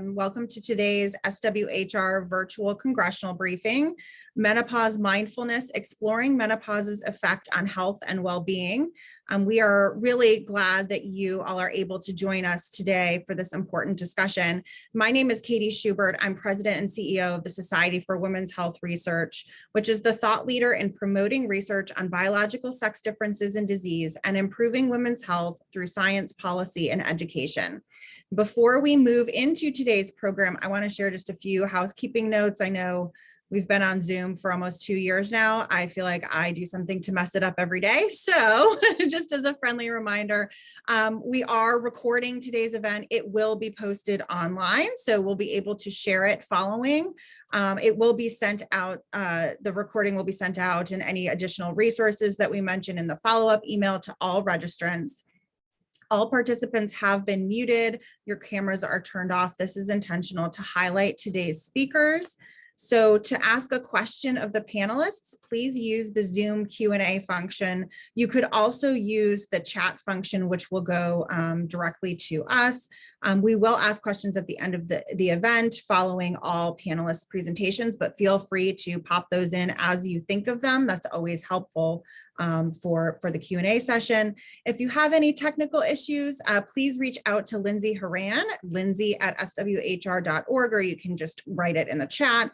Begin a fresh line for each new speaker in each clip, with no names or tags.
Welcome to today's SWHR virtual congressional briefing, Menopause Mindfulness, Exploring Menopause's Effect on Health and Well-Being. We are really glad that you all are able to join us today for this important discussion. My name is Katie Schubert. I'm President and CEO of the Society for Women's Health Research, which is the thought leader in promoting research on biological sex differences in disease and improving women's health through science, policy, and education. Before we move into today's program, I want to share just a few housekeeping notes. I know we've been on Zoom for almost 2 years now. I feel like I do something to mess it up every day. So just as a friendly reminder, we are recording today's event. It will be posted online, so we'll be able to share it following. It will be sent out, the recording will be sent out, and any additional resources that we mention in the follow-up email to all registrants. All participants have been muted. Your cameras are turned off. This is intentional to highlight today's speakers. So to ask a question of the panelists, please use the Zoom Q&A function. You could also use the chat function, which will go directly to us. We will ask questions at the end of the event following all panelists' presentations, but feel free to pop those in as you think of them. That's always helpful for the Q&A session. If you have any technical issues, please reach out to Lindsay Horan, lindsay@swhr.org, or you can just write it in the chat.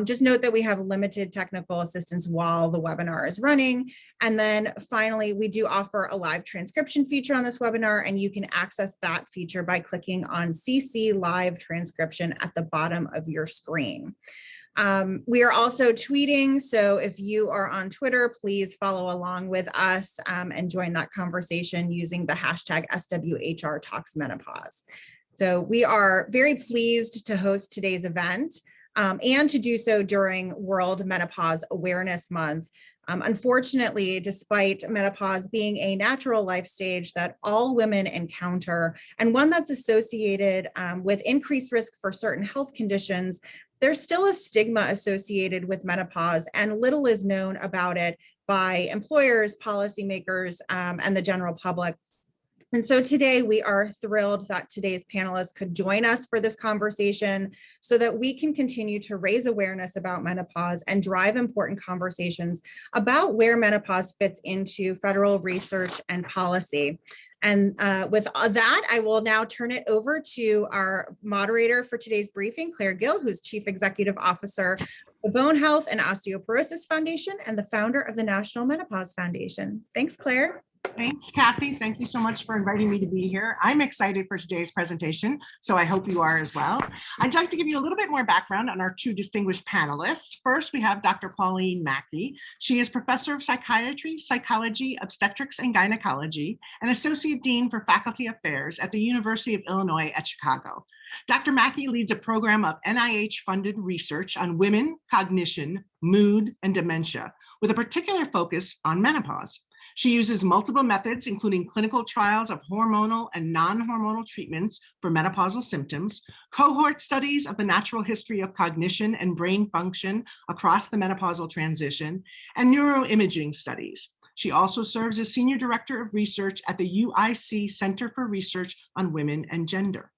Just note that we have limited technical assistance while the webinar is running. And then finally, we do offer a live transcription feature on this webinar, and you can access that feature by clicking on CC Live Transcription at the bottom of your screen. We are also tweeting, so if you are on Twitter, please follow along with us and join that conversation using the hashtag SWHRTalksMenopause. So we are very pleased to host today's event and to do so during World Menopause Awareness Month. Unfortunately, despite menopause being a natural life stage that all women encounter and one that's associated with increased risk for certain health conditions, there's still a stigma associated with menopause, and little is known about it by employers, policymakers, and the general public. And so today we are thrilled that today's panelists could join us for this conversation so that we can continue to raise awareness about menopause and drive important conversations about where menopause fits into federal research and policy. And with that, I will now turn it over to our moderator for today's briefing, Claire Gill, who's Chief Executive Officer of the Bone Health and Osteoporosis Foundation and the founder of the National Menopause Foundation. Thanks, Claire.
Thanks, Kathy. Thank you so much for inviting me to be here. I'm excited for today's presentation, so I hope you are as well. I'd like to give you a little bit more background on our two distinguished panelists. First, we have Dr. Pauline Mackey. She is Professor of Psychiatry, Psychology, Obstetrics, and Gynecology, and Associate Dean for Faculty Affairs at the University of Illinois at Chicago. Dr. Mackey leads a program of NIH-funded research on women, cognition, mood, and dementia, with a particular focus on menopause. She uses multiple methods, including clinical trials of hormonal and non-hormonal treatments for menopausal symptoms, cohort studies of the natural history of cognition and brain function across the menopausal transition, and neuroimaging studies. She also serves as Senior Director of Research at the UIC Center for Research on Women and Gender.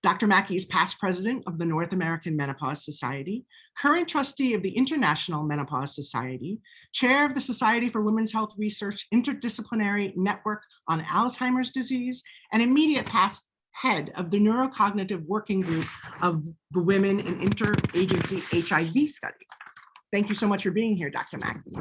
Dr. Mackey is past president of the North American Menopause Society, current trustee of the International Menopause Society, chair of the Society for Women's Health Research Interdisciplinary Network on Alzheimer's Disease, and immediate past head of the Neurocognitive Working Group of the Women in Interagency HIV Study. Thank you so much for being here, Dr. Mackey.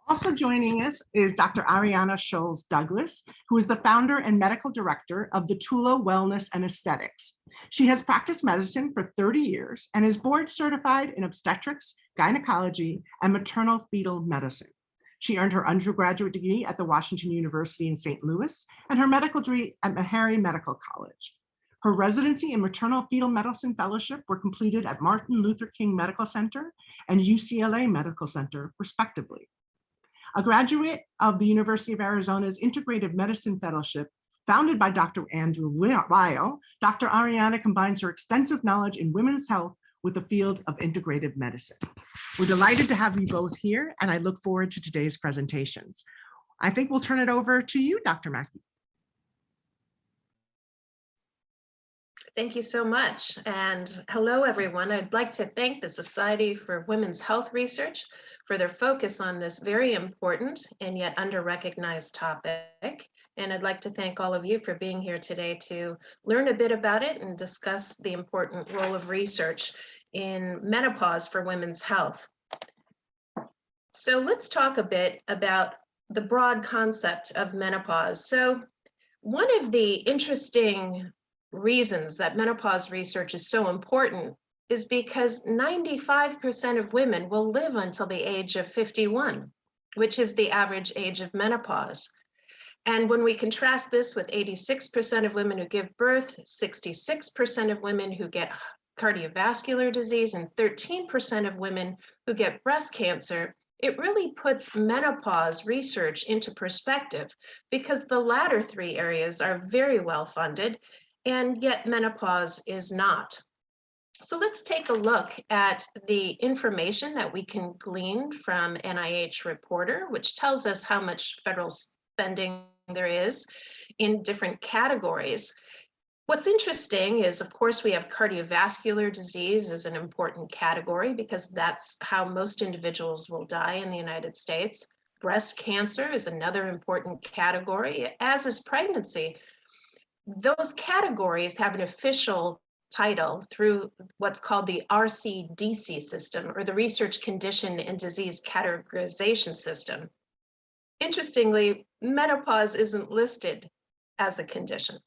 Also joining us is Dr. Ariana Scholes-Douglas, who is the founder and medical director of the Tula Wellness and Aesthetics. She has practiced medicine for 30 years and is board certified in obstetrics, gynecology, and maternal fetal medicine. She earned her undergraduate degree at the Washington University in St. Louis and her medical degree at Meharry Medical College. Her residency and maternal fetal medicine fellowship were completed at Martin Luther King Medical Center and UCLA Medical Center, respectively. A graduate of the University of Arizona's Integrative Medicine Fellowship, founded by Dr. Andrew Weil, Dr. Ariana combines her extensive knowledge in women's health with the field of integrative medicine. We're delighted to have you both here, and I look forward to today's presentations. I think we'll turn it over to you, Dr. Mackey.
Thank you so much. And hello, everyone. I'd like to thank the Society for Women's Health Research for their focus on this very important and yet under-recognized topic. And I'd like to thank all of you for being here today to learn a bit about it and discuss the important role of research in menopause for women's health. So let's talk a bit about the broad concept of menopause. So one of the interesting reasons that menopause research is so important is because 95% of women will live until the age of 51, which is the average age of menopause. And when we contrast this with 86% of women who give birth, 66% of women who get cardiovascular disease, and 13% of women who get breast cancer, it really puts menopause research into perspective because the latter three areas are very well funded, and yet menopause is not. So let's take a look at the information that we can glean from NIH Reporter, which tells us how much federal spending there is in different categories. What's interesting is, of course, we have cardiovascular disease as an important category because that's how most individuals will die in the United States. Breast cancer is another important category, as is pregnancy. Those categories have an official title through what's called the RCDC system, or the Research Condition and Disease Categorization System. Interestingly, menopause isn't listed as a condition.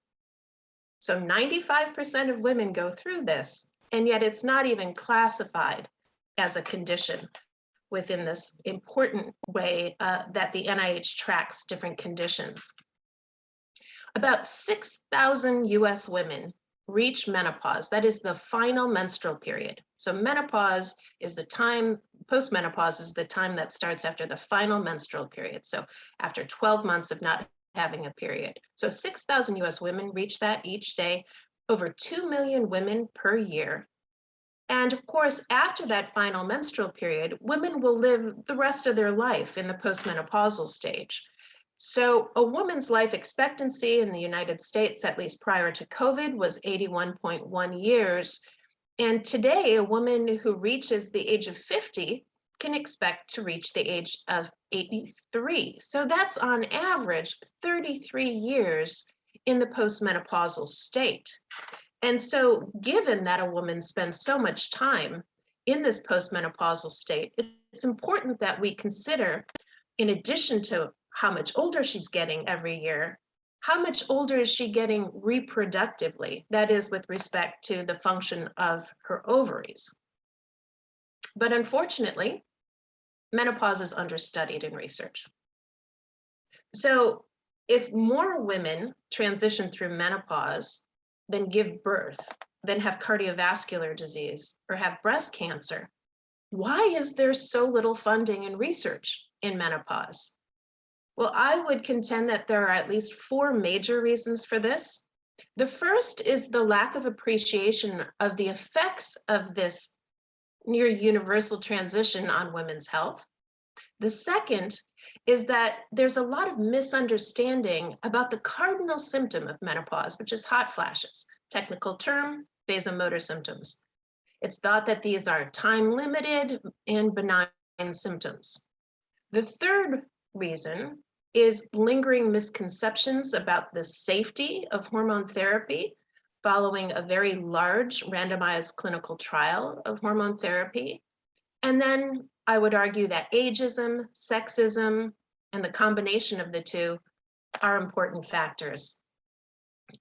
So 95% of women go through this, and yet it's not even classified as a condition within this important way that the NIH tracks different conditions. About 6,000 US women reach menopause. That is the final menstrual period. So menopause is the time, postmenopause is the time that starts after the final menstrual period. So after 12 months of not having a period. So 6,000 US women reach that each day, over 2 million women per year. And of course, after that final menstrual period, women will live the rest of their life in the postmenopausal stage. So a woman's life expectancy in the United States, at least prior to COVID, was 81.1 years. And today, a woman who reaches the age of 50 can expect to reach the age of 83. So that's on average 33 years in the postmenopausal state. And so given that a woman spends so much time in this postmenopausal state, it's important that we consider, in addition to how much older she's getting every year, how much older is she getting reproductively? That is, with respect to the function of her ovaries. But unfortunately, menopause is understudied in research. So if more women transition through menopause than give birth, than have cardiovascular disease or have breast cancer, why is there so little funding in research in menopause? Well, I would contend that there are at least 4 major reasons for this. The first is the lack of appreciation of the effects of this near universal transition on women's health. The second is that there's a lot of misunderstanding about the cardinal symptom of menopause, which is hot flashes, technical term, vasomotor symptoms. It's thought that these are time-limited and benign symptoms. The third reason is lingering misconceptions about the safety of hormone therapy following a very large randomized clinical trial of hormone therapy. And then I would argue that ageism, sexism, and the combination of the two are important factors.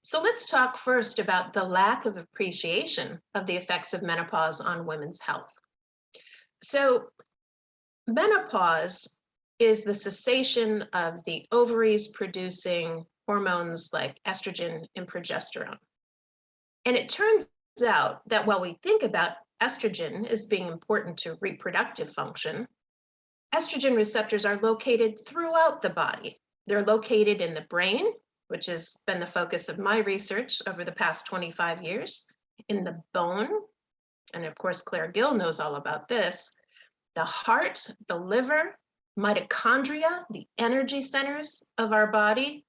So let's talk first about the lack of appreciation of the effects of menopause on women's health. So menopause is the cessation of the ovaries producing hormones like estrogen and progesterone. And it turns out that while we think about estrogen as being important to reproductive function, estrogen receptors are located throughout the body. They're located in the brain, which has been the focus of my research over the past 25 years, in the bone, and of course, Claire Gill knows all about this, the heart, the liver, mitochondria, the energy centers of our body,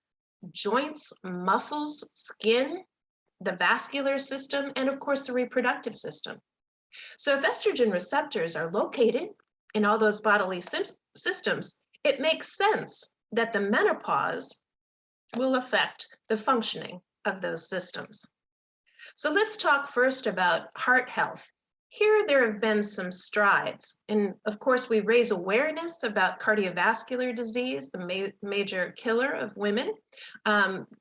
joints, muscles, skin, the vascular system, and of course the reproductive system. So if estrogen receptors are located in all those bodily systems, it makes sense that the menopause will affect the functioning of those systems. So let's talk first about heart health. Here, there have been some strides. And of course, we raise awareness about cardiovascular disease, the major killer of women,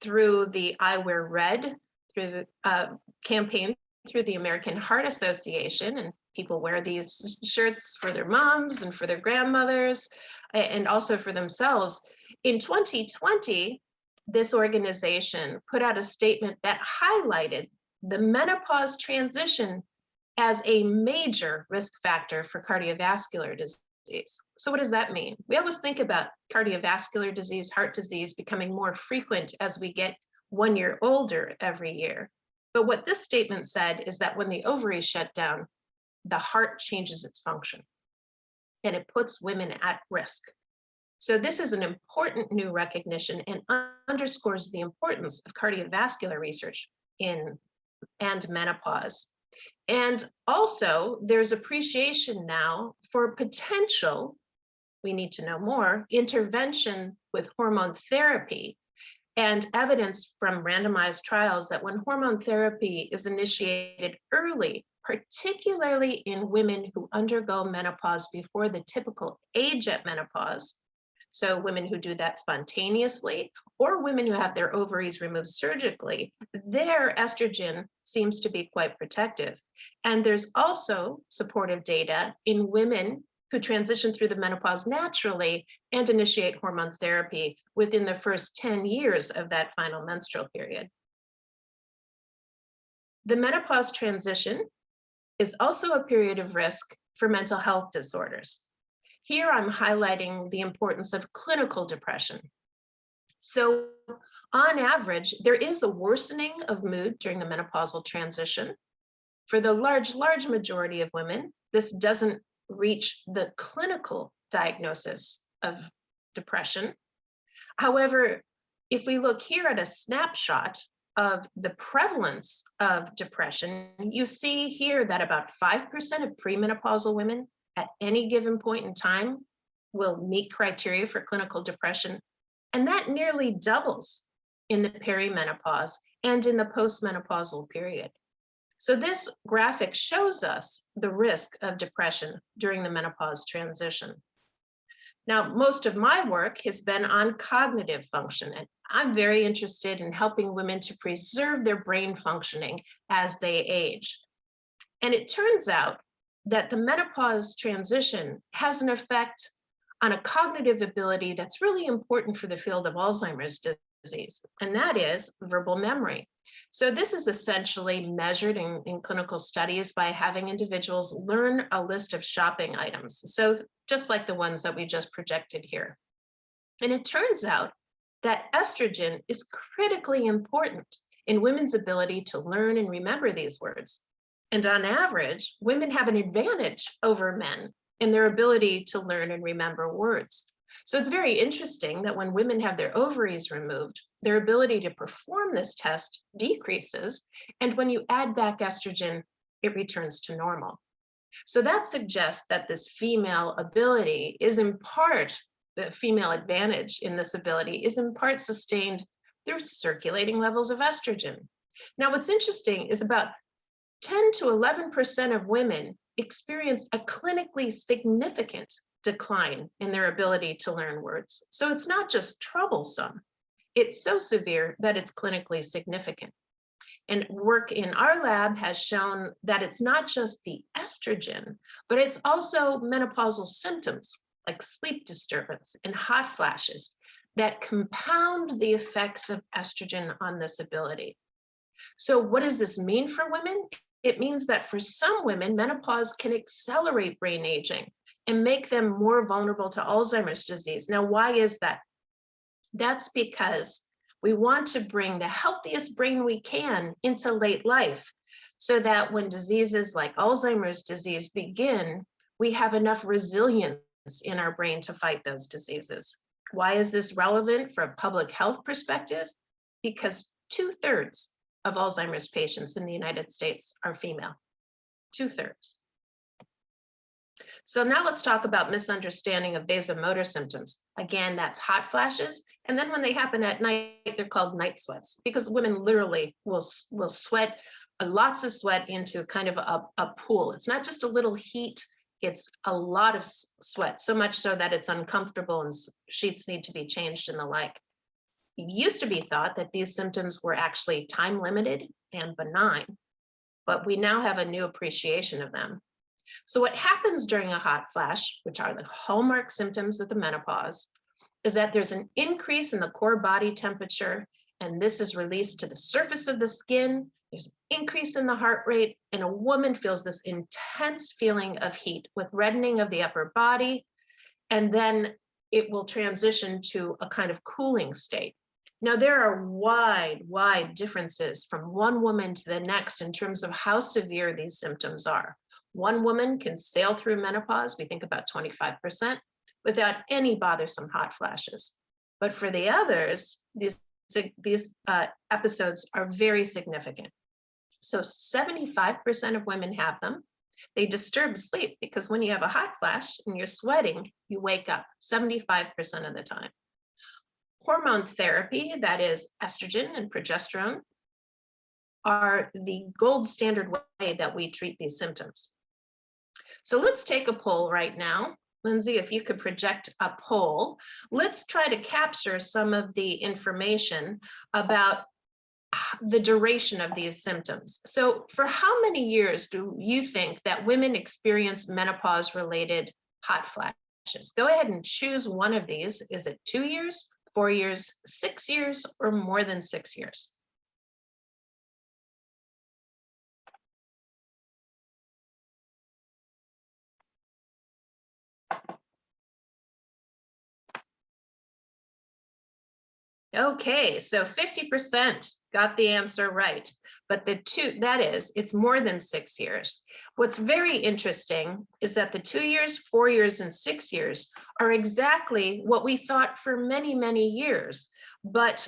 through the I Wear Red, through the campaign through the American Heart Association. And people wear these shirts for their moms and for their grandmothers, and also for themselves. In 2020, this organization put out a statement that highlighted the menopause transition as a major risk factor for cardiovascular disease. So what does that mean? We always think about cardiovascular disease, heart disease becoming more frequent as we get 1 year older every year. But what this statement said is that when the ovaries shut down, the heart changes its function and it puts women at risk. So this is an important new recognition and underscores the importance of cardiovascular research and menopause. And also there's appreciation now for potential, we need to know more, intervention with hormone therapy, and evidence from randomized trials that when hormone therapy is initiated early, particularly in women who undergo menopause before the typical age at menopause, so women who do that spontaneously or women who have their ovaries removed surgically, their estrogen seems to be quite protective. And there's also supportive data in women who transition through the menopause naturally and initiate hormone therapy within the first 10 years of that final menstrual period. The menopause transition is also a period of risk for mental health disorders. Here I'm highlighting the importance of clinical depression. So on average, there is a worsening of mood during the menopausal transition. For the large majority of women, this doesn't reach the clinical diagnosis of depression. However, if we look here at a snapshot of the prevalence of depression, you see here that about 5% of premenopausal women at any given point in time will meet criteria for clinical depression, and that nearly doubles in the perimenopause and in the postmenopausal period. So this graphic shows us the risk of depression during the menopause transition. Now, most of my work has been on cognitive function, and I'm very interested in helping women to preserve their brain functioning as they age. And it turns out that the menopause transition has an effect on a cognitive ability that's really important for the field of Alzheimer's disease, and that is verbal memory. So this is essentially measured in clinical studies by having individuals learn a list of shopping items. So just like the ones that we just projected here. And it turns out that estrogen is critically important in women's ability to learn and remember these words. And on average, women have an advantage over men in their ability to learn and remember words. So it's very interesting that when women have their ovaries removed, their ability to perform this test decreases. And when you add back estrogen, it returns to normal. So that suggests that this female ability is in part, the female advantage in this ability is in part sustained through circulating levels of estrogen. Now, what's interesting is about 10 to 11% of women experience a clinically significant decline in their ability to learn words. So it's not just troublesome, it's so severe that it's clinically significant. And work in our lab has shown that it's not just the estrogen, but it's also menopausal symptoms like sleep disturbance and hot flashes that compound the effects of estrogen on this ability. So what does this mean for women? It means that for some women, menopause can accelerate brain aging and make them more vulnerable to Alzheimer's disease. Now, why is that? That's because we want to bring the healthiest brain we can into late life so that when diseases like Alzheimer's disease begin, we have enough resilience in our brain to fight those diseases. Why is this relevant from a public health perspective? Because 2/3 of Alzheimer's patients in the United States are female, 2/3. So now let's talk about misunderstanding of vasomotor symptoms. Again, that's hot flashes. And then when they happen at night, they're called night sweats because women literally will sweat, lots of sweat into kind of a pool. It's not just a little heat, it's a lot of sweat, so much so that it's uncomfortable and sheets need to be changed and the like. It used to be thought that these symptoms were actually time limited and benign, but we now have a new appreciation of them. So what happens during a hot flash, which are the hallmark symptoms of the menopause, is that there's an increase in the core body temperature, and this is released to the surface of the skin. There's an increase in the heart rate, and a woman feels this intense feeling of heat with reddening of the upper body, and then it will transition to a kind of cooling state. Now, there are wide differences from one woman to the next in terms of how severe these symptoms are. One woman can sail through menopause, we think about 25%, without any bothersome hot flashes. But for the others, these episodes are very significant. So 75% of women have them. They disturb sleep because when you have a hot flash and you're sweating, you wake up 75% of the time. Hormone therapy, that is estrogen and progesterone, are the gold standard way that we treat these symptoms. So let's take a poll right now. Lindsay, if you could project a poll, let's try to capture some of the information about the duration of these symptoms. So for how many years do you think that women experience menopause-related hot flashes? Go ahead and choose one of these. Is it 2 years, 4 years, 6 years, or more than 6 years? Okay, so 50% got the answer right, but it's more than 6 years. What's very interesting is that the 2 years, 4 years, and 6 years are exactly what we thought for many, many years. But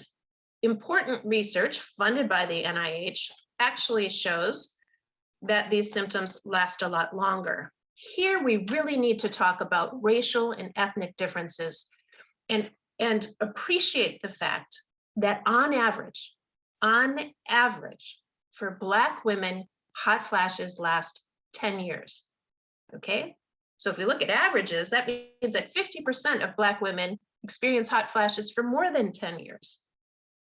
important research funded by the NIH actually shows that these symptoms last a lot longer. Here, we really need to talk about racial and ethnic differences and appreciate the fact that on average, for Black women, hot flashes last 10 years, okay? So if we look at averages, that means that 50% of Black women experience hot flashes for more than 10 years.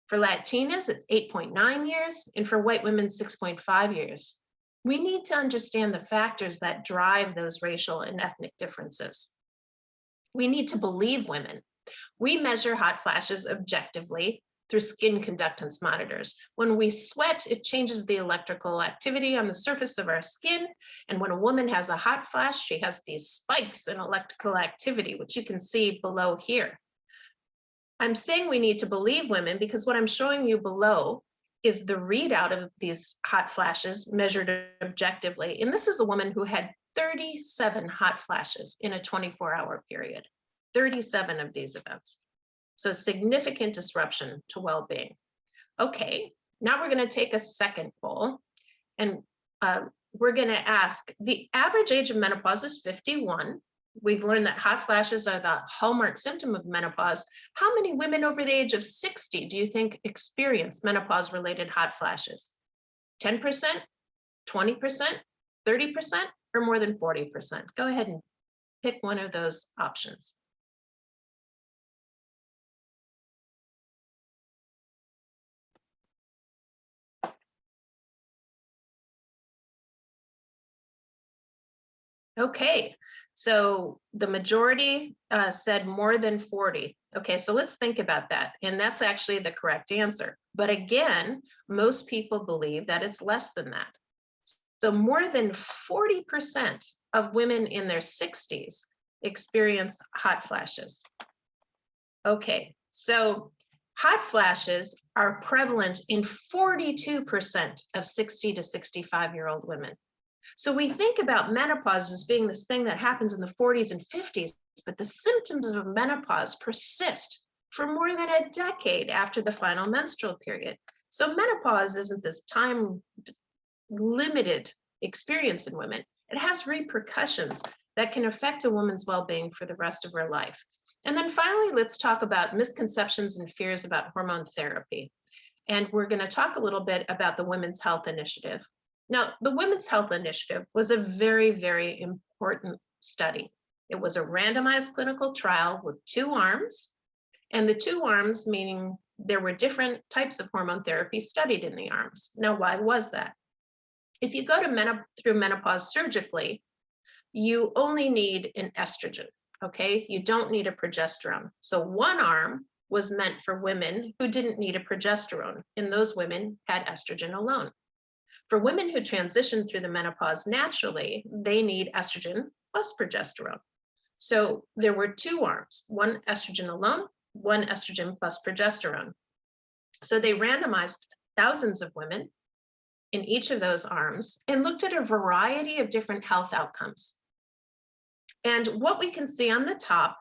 For Latinas, it's 8.9 years, and for white women, 6.5 years. We need to understand the factors that drive those racial and ethnic differences. We need to believe women. We measure hot flashes objectively through skin conductance monitors. When we sweat, it changes the electrical activity on the surface of our skin. And when a woman has a hot flash, she has these spikes in electrical activity, which you can see below here. I'm saying we need to believe women because what I'm showing you below is the readout of these hot flashes measured objectively. And this is a woman who had 37 hot flashes in a 24-hour period. 37 of these events. So significant disruption to well-being. Okay, now we're going to take a second poll and we're going to ask, the average age of menopause is 51. We've learned that hot flashes are the hallmark symptom of menopause. How many women over the age of 60 do you think experience menopause-related hot flashes? 10%, 20%, 30%, or more than 40%? Go ahead and pick one of those options. Okay, so the majority said more than 40. Okay, so let's think about that. And that's actually the correct answer. But again, most people believe that it's less than that. So more than 40% of women in their 60s experience hot flashes. Okay, so hot flashes are prevalent in 42% of 60 to 65-year-old women. So we think about menopause as being this thing that happens in the 40s and 50s, but the symptoms of menopause persist for more than a decade after the final menstrual period. So menopause isn't this time limited experience in women. It has repercussions that can affect a woman's well-being for the rest of her life. And then finally, let's talk about misconceptions and fears about hormone therapy. And we're going to talk a little bit about the Women's Health Initiative. Now, the Women's Health Initiative was a very, very important study. It was a randomized clinical trial with 2 arms, and the 2 arms meaning there were different types of hormone therapy studied in the arms. Now, why was that? If you go to through menopause surgically, you only need an estrogen, okay? You don't need a progesterone. So one arm was meant for women who didn't need a progesterone, and those women had estrogen alone. For women who transition through the menopause naturally, they need estrogen plus progesterone. So there were 2 arms, one estrogen alone, one estrogen plus progesterone. So they randomized thousands of women in each of those arms and looked at a variety of different health outcomes. And what we can see on the top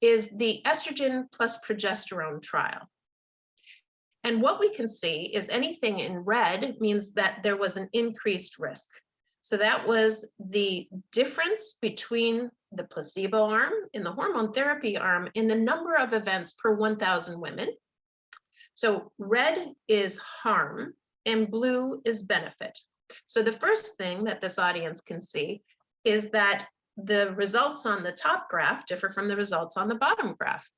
is the estrogen plus progesterone trial. And what we can see is anything in red means that there was an increased risk. So that was the difference between the placebo arm and the hormone therapy arm in the number of events per 1,000 women. So red is harm and blue is benefit. So the first thing that this audience can see is that the results on the top graph differ from the results on the bottom graph.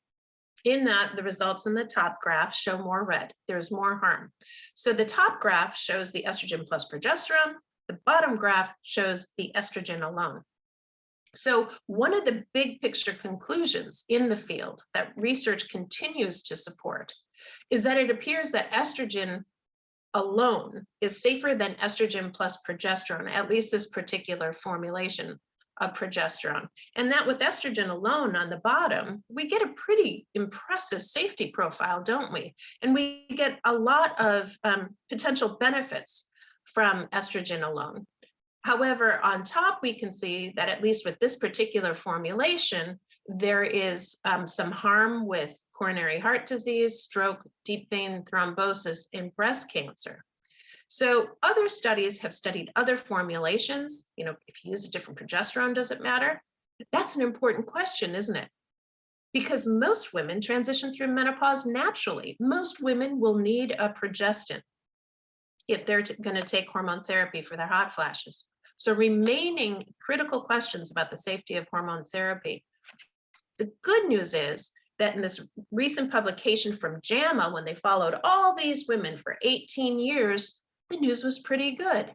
In that, the results in the top graph show more red. There's more harm. So the top graph shows the estrogen plus progesterone. The bottom graph shows the estrogen alone. So one of the big picture conclusions in the field that research continues to support is that it appears that estrogen alone is safer than estrogen plus progesterone, at least this particular formulation of progesterone. And that with estrogen alone on the bottom, we get a pretty impressive safety profile, don't we? And we get a lot of potential benefits from estrogen alone. However, on top, we can see that at least with this particular formulation, there is some harm with coronary heart disease, stroke, deep vein thrombosis, and breast cancer. So other studies have studied other formulations. You know, if you use a different progesterone, does it matter? That's an important question, isn't it? Because most women transition through menopause naturally. Most women will need a progestin if they're going to take hormone therapy for their hot flashes. So remaining critical questions about the safety of hormone therapy. The good news is that in this recent publication from JAMA, when they followed all these women for 18 years, the news was pretty good.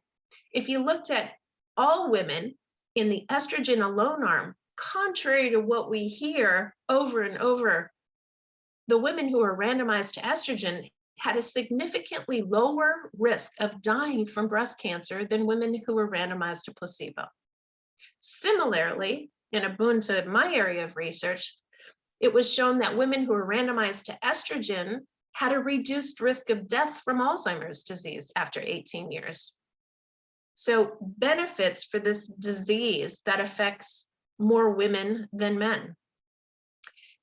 If you looked at all women in the estrogen alone arm, contrary to what we hear over and over, the women who were randomized to estrogen had a significantly lower risk of dying from breast cancer than women who were randomized to placebo. Similarly, in a boon to my area of research, it was shown that women who were randomized to estrogen had a reduced risk of death from Alzheimer's disease after 18 years. So benefits for this disease that affects more women than men.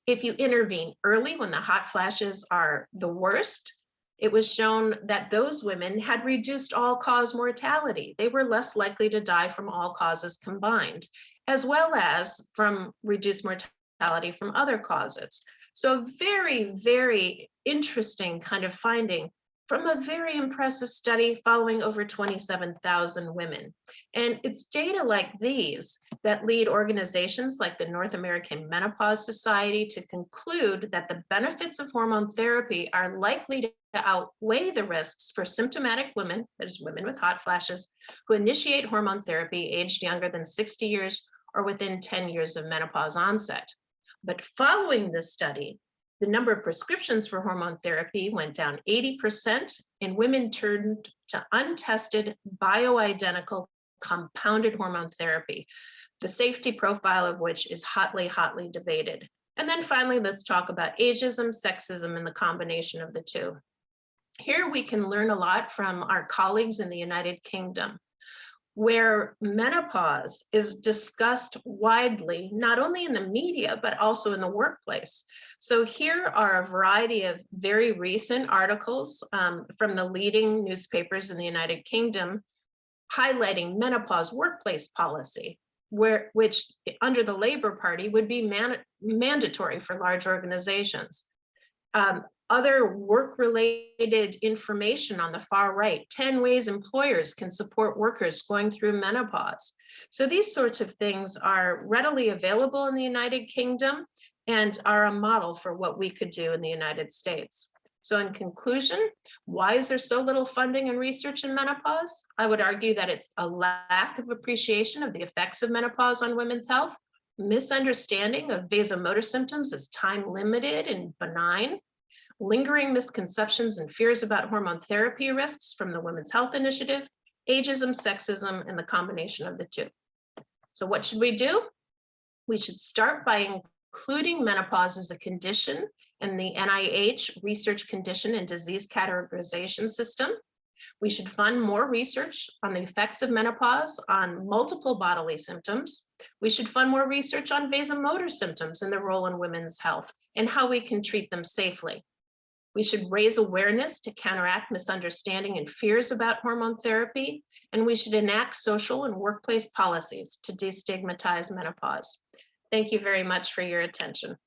If you intervene early when the hot flashes are the worst, it was shown that those women had reduced all-cause mortality. They were less likely to die from all causes combined, as well as from reduced mortality from other causes. So very, very interesting kind of finding from a very impressive study following over 27,000 women. And it's data like these that lead organizations like the North American Menopause Society to conclude that the benefits of hormone therapy are likely to outweigh the risks for symptomatic women, that is women with hot flashes, who initiate hormone therapy aged younger than 60 years or within 10 years of menopause onset. But following this study, the number of prescriptions for hormone therapy went down 80%, and women turned to untested bioidentical compounded hormone therapy, the safety profile of which is hotly, hotly debated. And then finally, let's talk about ageism, sexism, and the combination of the two. Here we can learn a lot from our colleagues in the United Kingdom. where menopause is discussed widely, not only in the media, but also in the workplace. So here are a variety of very recent articles from the leading newspapers in the United Kingdom highlighting menopause workplace policy, which under the Labour Party would be mandatory for large organizations. Other work-related information on the far right, 10 ways employers can support workers going through menopause. So these sorts of things are readily available in the United Kingdom and are a model for what we could do in the United States. So in conclusion, why is there so little funding and research in menopause? I would argue that it's a lack of appreciation of the effects of menopause on women's health, misunderstanding of vasomotor symptoms as time-limited and benign, lingering misconceptions and fears about hormone therapy risks from the Women's Health Initiative, ageism, sexism, and the combination of the two. So what should we do? We should start by including menopause as a condition in the NIH research condition and disease categorization system. We should fund more research on the effects of menopause on multiple bodily symptoms. We should fund more research on vasomotor symptoms and their role in women's health and how we can treat them safely. We should raise awareness to counteract misunderstanding and fears about hormone therapy, and we should enact social and workplace policies to destigmatize menopause. Thank you very much for your attention.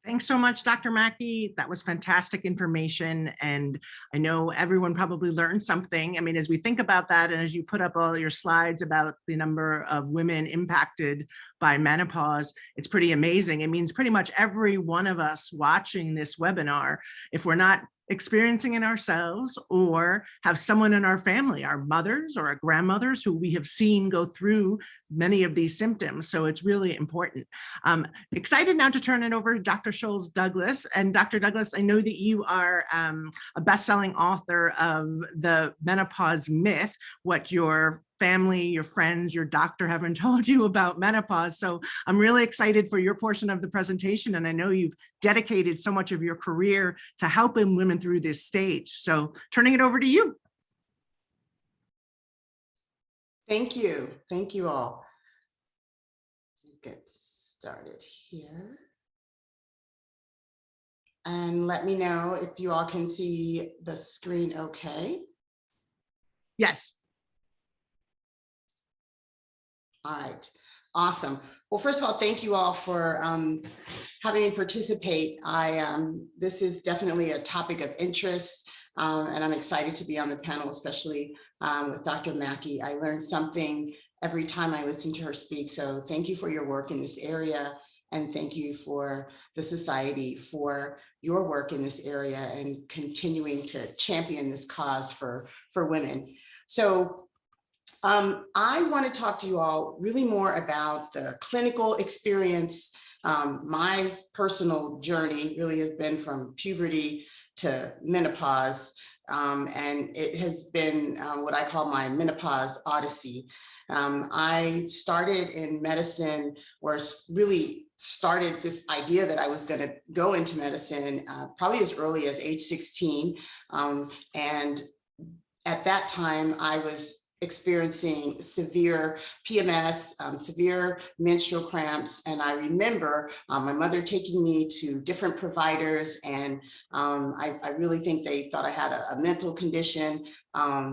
Thanks so much, Dr. Mackey. That was fantastic information. And I know everyone probably learned something. I mean, as we think about that, and as you put up all your slides about the number of women impacted by menopause, it's pretty amazing. It means pretty much every one of us watching this webinar, if we're not experiencing it ourselves or have someone in our family, our mothers or our grandmothers who we have seen go through many of these symptoms. So it's really important. Excited now to turn it over to Dr. Scholes-Douglas. And Dr. Douglas, I know that you are a best-selling author of The Menopause Myth, what your family, your friends, your doctor haven't told you about menopause. So I'm really excited for your portion of the presentation. And I know you've dedicated so much of your career to helping women through this stage. So turning it over to you.
Thank you. Thank you all. Let's get started here. And let me know if you all can see the screen okay.
Yes.
All right, awesome. Well, first of all, thank you all for having me participate. This is definitely a topic of interest, and I'm excited to be on the panel, especially with Dr. Mackey. I learned something every time I listen to her speak, so thank you for your work in this area, and thank you for the society for your work in this area and continuing to champion this cause for women. So I want to talk to you all really more about the clinical experience. My personal journey really has been from puberty to menopause, and it has been what I call my Menopause Odyssey. I started in medicine, or really started this idea that I was going to go into medicine probably as early as age 16. And at that time, I was experiencing severe PMS, severe menstrual cramps. And I remember my mother taking me to different providers, and I really think they thought I had a mental condition.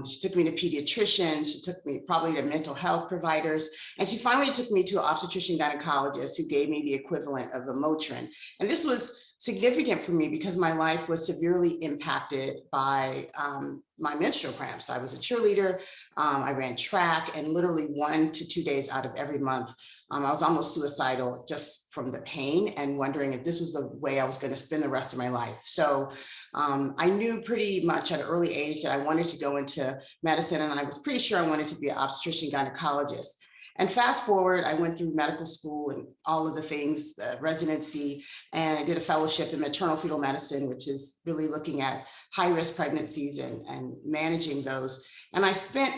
She took me to pediatricians, she took me probably to mental health providers, and she finally took me to an obstetrician gynecologist who gave me the equivalent of a Motrin. And this was significant for me because my life was severely impacted by my menstrual cramps. I was a cheerleader, I ran track, and literally 1 to 2 days out of every month, I was almost suicidal just from the pain and wondering if this was the way I was going to spend the rest of my life. So I knew pretty much at an early age that I wanted to go into medicine, and I was pretty sure I wanted to be an obstetrician gynecologist. And fast forward, I went through medical school and all of the things, the residency, and I did a fellowship in maternal fetal medicine, which is really looking at high-risk pregnancies and managing those. And I spent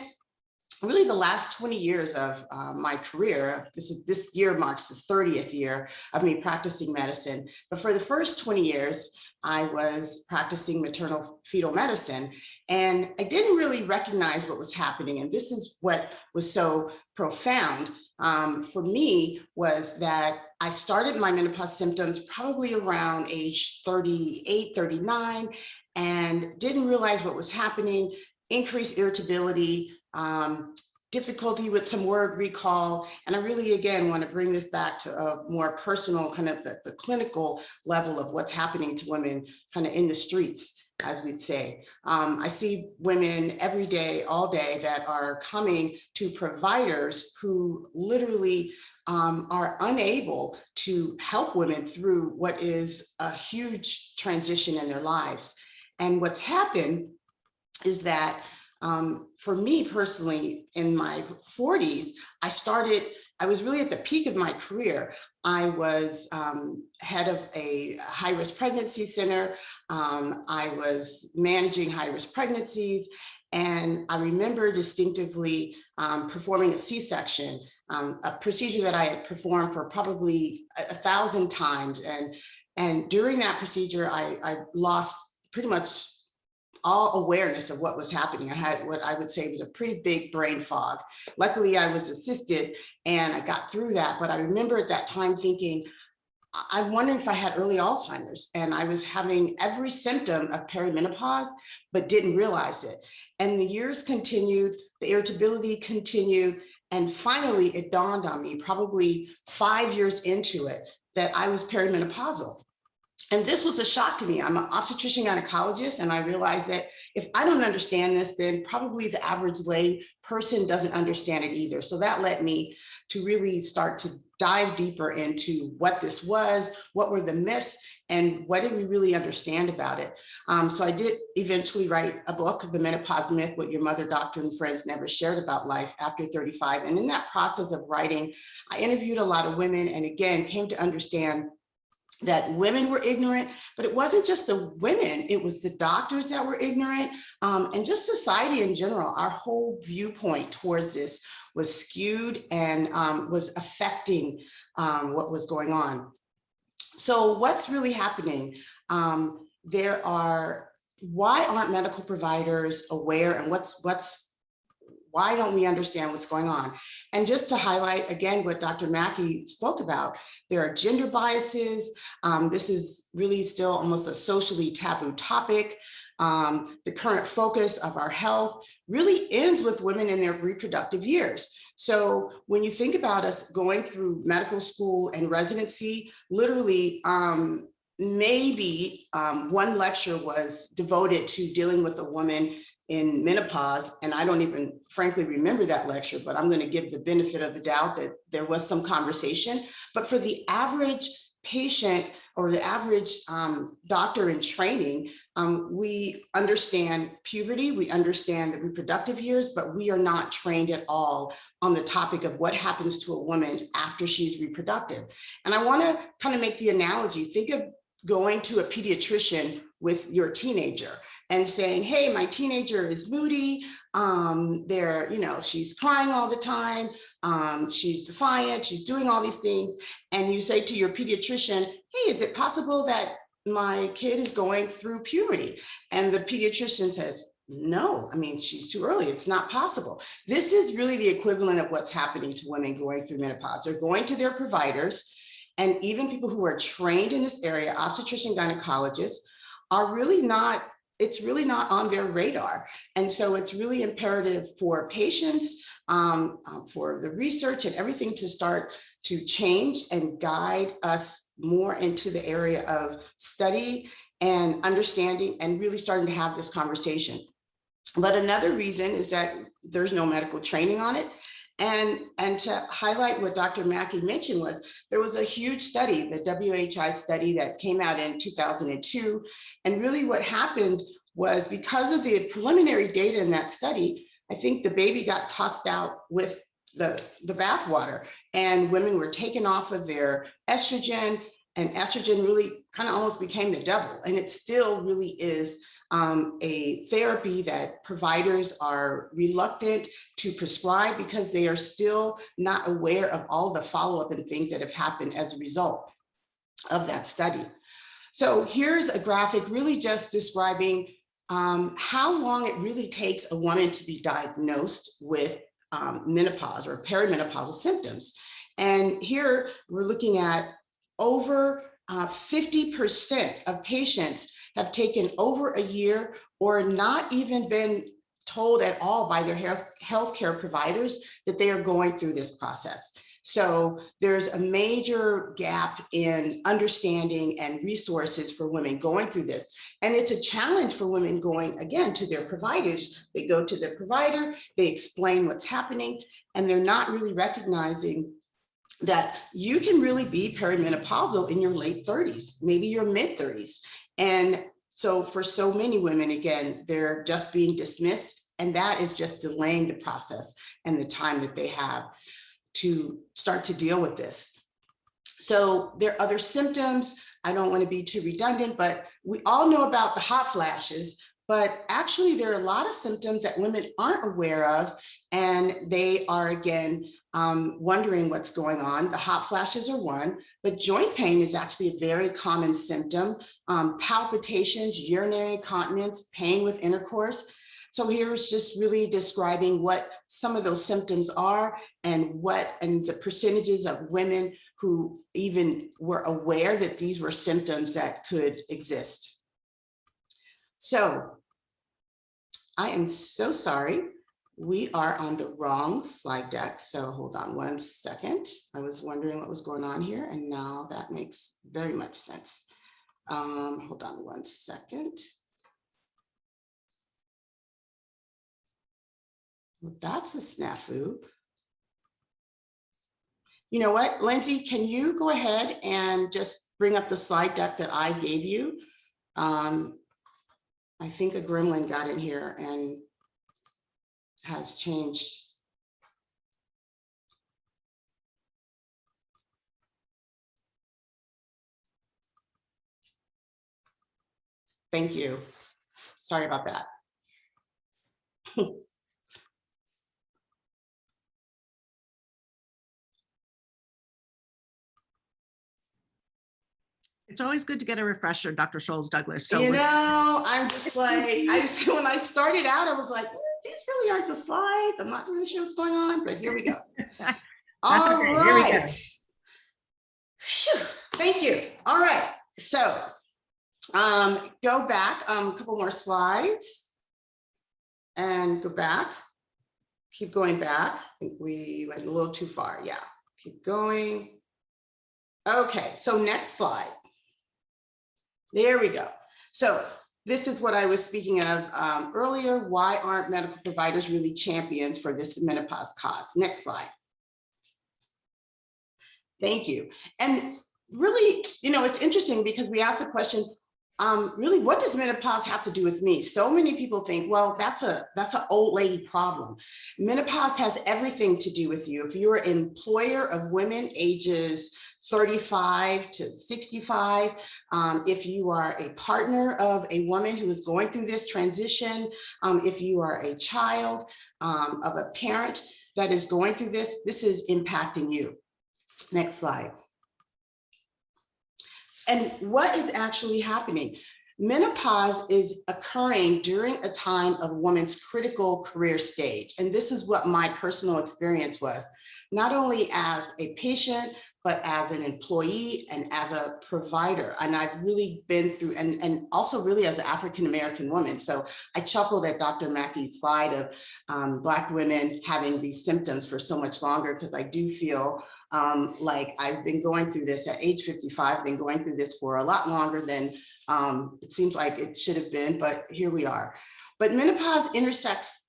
really the last 20 years of my career. This year marks the 30th year of me practicing medicine. But for the first 20 years, I was practicing maternal fetal medicine, and I didn't really recognize what was happening. And this is what was so profound for me, was that I started my menopause symptoms probably around age 38, 39, and didn't realize what was happening. Increased irritability, difficulty with some word recall. And I really, again, want to bring this back to a more personal, kind of the clinical level of what's happening to women kind of in the streets, as we'd say. I see women every day, all day, that are coming to providers who literally are unable to help women through what is a huge transition in their lives. And what's happened is that for me personally, in my 40s, I was really at the peak of my career. I was head of a high-risk pregnancy center. I was managing high-risk pregnancies. And I remember distinctively performing a C-section, a procedure that I had performed for probably 1,000 times. And during that procedure, I lost pretty much all awareness of what was happening. I had what I would say was a pretty big brain fog. Luckily, I was assisted and I got through that. But I remember at that time thinking, I'm wondering if I had early Alzheimer's, and I was having every symptom of perimenopause, but didn't realize it. And the years continued, the irritability continued. And finally, it dawned on me, probably 5 years into it, that I was perimenopausal. And this was a shock to me. I'm an obstetrician gynecologist, and I realized that if I don't understand this, then probably the average lay person doesn't understand it either. So that led me to really start to dive deeper into what this was, what were the myths, and what did we really understand about it. So I did eventually write a book, The Menopause Myth, What Your Mother, Doctor, and Friends Never Shared About Life After 35. And in that process of writing, I interviewed a lot of women, and again, came to understand that women were ignorant, but it wasn't just the women, it was the doctors that were ignorant, and just society in general. Our whole viewpoint towards this was skewed and was affecting what was going on. So what's really happening? Why aren't medical providers aware, and why don't we understand what's going on? And just to highlight again what Dr. Mackey spoke about, there are gender biases. This is really still almost a socially taboo topic. The current focus of our health really ends with women in their reproductive years. So when you think about us going through medical school and residency, literally maybe one lecture was devoted to dealing with a woman in menopause, and I don't even frankly remember that lecture, but I'm going to give the benefit of the doubt that there was some conversation. But for the average patient or the average doctor in training, we understand puberty, we understand the reproductive years, but we are not trained at all on the topic of what happens to a woman after she's reproductive. And I want to kind of make the analogy, think of going to a pediatrician with your teenager and saying, hey, my teenager is moody, she's crying all the time, she's defiant, she's doing all these things. And you say to your pediatrician, hey, is it possible that my kid is going through puberty? And the pediatrician says, no, I mean, she's too early, it's not possible. This is really the equivalent of what's happening to women going through menopause. They're going to their providers, and even people who are trained in this area, obstetrician gynecologists, are really not, it's really not on their radar. And so it's really imperative for patients, for the research and everything to start to change and guide us more into the area of study and understanding and really starting to have this conversation. But another reason is that there's no medical training on it. And to highlight what Dr. Mackey mentioned was, there was a huge study, the WHI study that came out in 2002. And really what happened was, because of the preliminary data in that study, I think the baby got tossed out with the bathwater, and women were taken off of their estrogen, and estrogen really kind of almost became the devil. And it still really is a therapy that providers are reluctant to prescribe because they are still not aware of all the follow-up and things that have happened as a result of that study. So here's a graphic really just describing how long it really takes a woman to be diagnosed with menopause or perimenopausal symptoms. And here we're looking at over 50% of patients have taken over a year or not even been told at all by their healthcare providers that they are going through this process. So there's a major gap in understanding and resources for women going through this. And it's a challenge for women going, again, to their providers. They go to their provider, they explain what's happening, and they're not really recognizing that you can really be perimenopausal in your late 30s, maybe your mid 30s. And so for so many women, again, they're just being dismissed, and that is just delaying the process and the time that they have to start to deal with this. So there are other symptoms. I don't want to be too redundant, but we all know about the hot flashes, but actually there are a lot of symptoms that women aren't aware of, and they are, again, wondering what's going on. The hot flashes are one, but joint pain is actually a very common symptom. Palpitations, urinary incontinence, pain with intercourse. So here's just really describing what some of those symptoms are and the percentages of women who even were aware that these were symptoms that could exist. So I am so sorry. We are on the wrong slide deck. So hold on one second. I was wondering what was going on here, and now that makes very much sense. Hold on one second. Well, that's a snafu. You know what, Lindsay, can you go ahead and just bring up the slide deck that I gave you? I think a gremlin got in here and has changed. Thank you. Sorry about that.
It's always good to get a refresher, Dr. Scholes-Douglas. So
you know, I'm just like, when I started out, I was like, these really aren't the slides. I'm not really sure what's going on, but here we go. All
okay.
right.
Here we go.
Phew. Thank you. All right. So go back a couple more slides and go back. Keep going back. I think we went a little too far. Yeah. Keep going. Okay. So next slide. There we go. So this is what I was speaking of earlier. Why aren't medical providers really champions for this menopause cause? Next slide. Thank you. And really, you know, it's interesting because we asked the question, really, what does menopause have to do with me? So many people think, well, that's an old lady problem. Menopause has everything to do with you. If you're an employer of women ages 35 to 65, if you are a partner of a woman who is going through this transition, if you are a child of a parent that is going through this, this is impacting you. Next slide. And what is actually happening? Menopause is occurring during a time of a woman's critical career stage. And this is what my personal experience was, not only as a patient, but as an employee and as a provider. And I've really been through, and also really as an African-American woman. So I chuckled at Dr. Mackey's slide of Black women having these symptoms for so much longer, because I do feel like I've been going through this at age 55, I've been going through this for a lot longer than it seems like it should have been, but here we are. But menopause intersects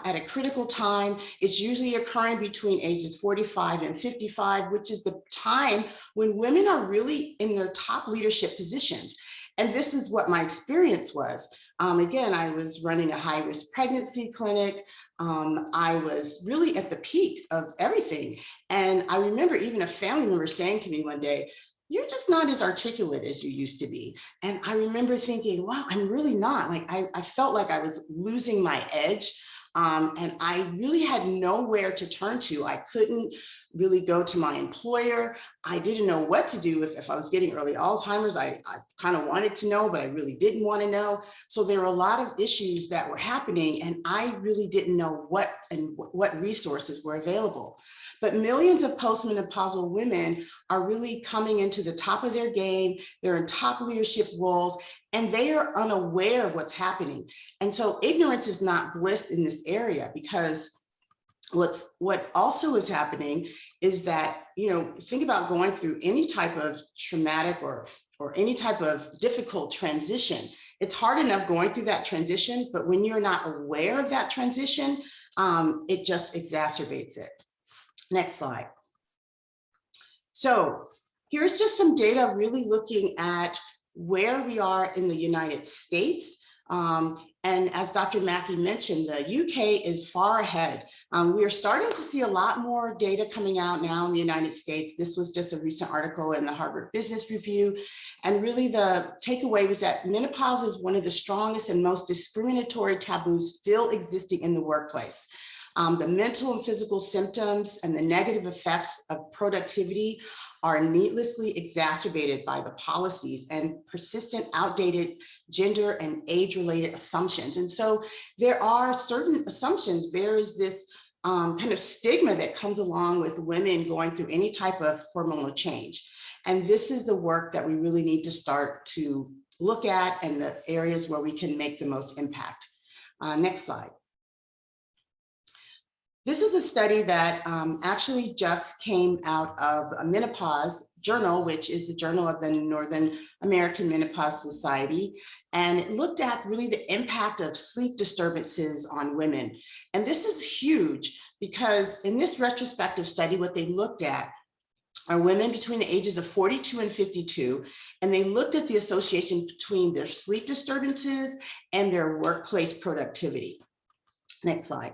at a critical time. It's usually occurring between ages 45 and 55, which is the time when women are really in their top leadership positions. And this is what my experience was. Again, I was running a high-risk pregnancy clinic. I was really at the peak of everything. And I remember even a family member saying to me one day, "You're just not as articulate as you used to be." And I remember thinking, wow, I'm really not. Like, I felt like I was losing my edge. And I really had nowhere to turn to. I couldn't really go to my employer. I didn't know what to do if I was getting early Alzheimer's. I kind of wanted to know, but I really didn't want to know. So there were a lot of issues that were happening, and I really didn't know what resources were available. But millions of postmenopausal women are really coming into the top of their game. They're in top leadership roles, and they are unaware of what's happening. And so ignorance is not bliss in this area, because what also is happening is that, think about going through any type of traumatic or any type of difficult transition. It's hard enough going through that transition, but when you're not aware of that transition, it just exacerbates it. Next slide. So here's just some data really looking at where we are in the United States. And as Dr. Mackey mentioned, the UK is far ahead. We are starting to see a lot more data coming out now in the United States. This was just a recent article in the Harvard Business Review. And really the takeaway was that menopause is one of the strongest and most discriminatory taboos still existing in the workplace. The mental and physical symptoms and the negative effects of productivity are needlessly exacerbated by the policies and persistent outdated gender and age-related assumptions. And so there are certain assumptions. There is this kind of stigma that comes along with women going through any type of hormonal change. And this is the work that we really need to start to look at, and the areas where we can make the most impact. Next slide. This is a study that actually just came out of a menopause journal, which is the journal of the Northern American Menopause Society. And it looked at really the impact of sleep disturbances on women. And this is huge, because in this retrospective study, what they looked at are women between the ages of 42 and 52. And they looked at the association between their sleep disturbances and their workplace productivity. Next slide.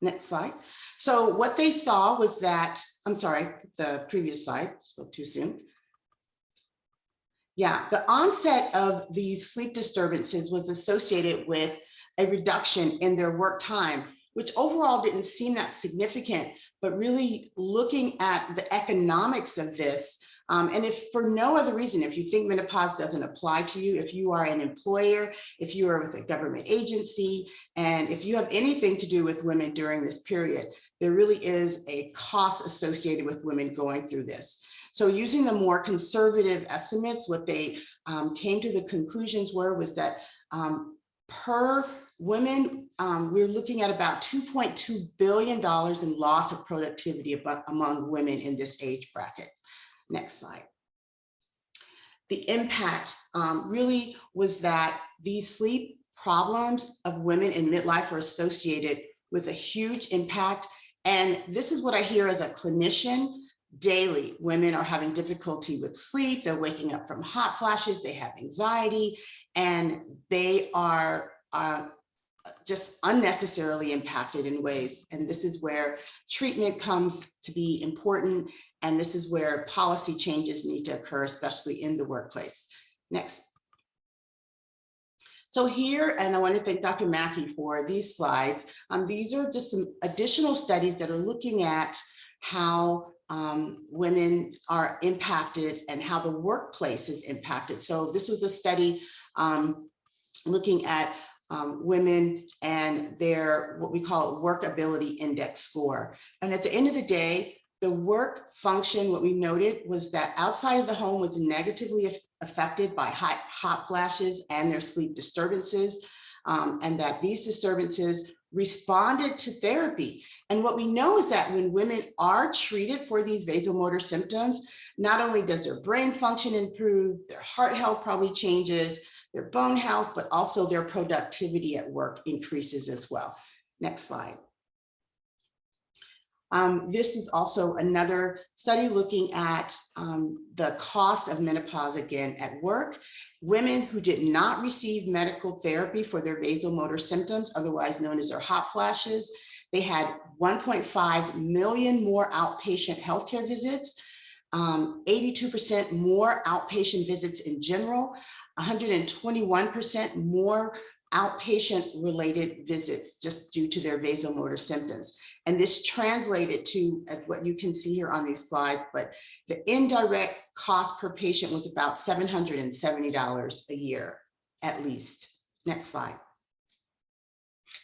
Next slide. So what they saw was that, I'm sorry, the previous slide, spoke too soon. Yeah, the onset of these sleep disturbances was associated with a reduction in their work time, which overall didn't seem that significant, but really looking at the economics of this, and if for no other reason, if you think menopause doesn't apply to you, if you are an employer, if you are with a government agency, and if you have anything to do with women during this period, there really is a cost associated with women going through this. So using the more conservative estimates, what they came to the conclusions was that per women, we're looking at about $2.2 billion in loss of productivity among women in this age bracket. Next slide. The impact really was that these sleep problems of women in midlife are associated with a huge impact. And this is what I hear as a clinician daily. Women are having difficulty with sleep. They're waking up from hot flashes. They have anxiety, and they are just unnecessarily impacted in ways. And this is where treatment comes to be important. And this is where policy changes need to occur, especially in the workplace. Next. So here, and I want to thank Dr. Mackey for these slides. These are just some additional studies that are looking at how women are impacted and how the workplace is impacted. So this was a study looking at women and their what we call workability index score. And at the end of the day, the work function, what we noted was that outside of the home was negatively affected by hot flashes and their sleep disturbances, and that these disturbances responded to therapy. And what we know is that when women are treated for these vasomotor symptoms, not only does their brain function improve, their heart health probably changes, their bone health, but also their productivity at work increases as well. Next slide. This is also another study looking at the cost of menopause again at work. Women who did not receive medical therapy for their vasomotor symptoms, otherwise known as their hot flashes, they had 1.5 million more outpatient healthcare visits, 82% more outpatient visits in general, 121% more outpatient related visits just due to their vasomotor symptoms. And this translated to what you can see here on these slides, but the indirect cost per patient was about $770 a year, at least. Next slide.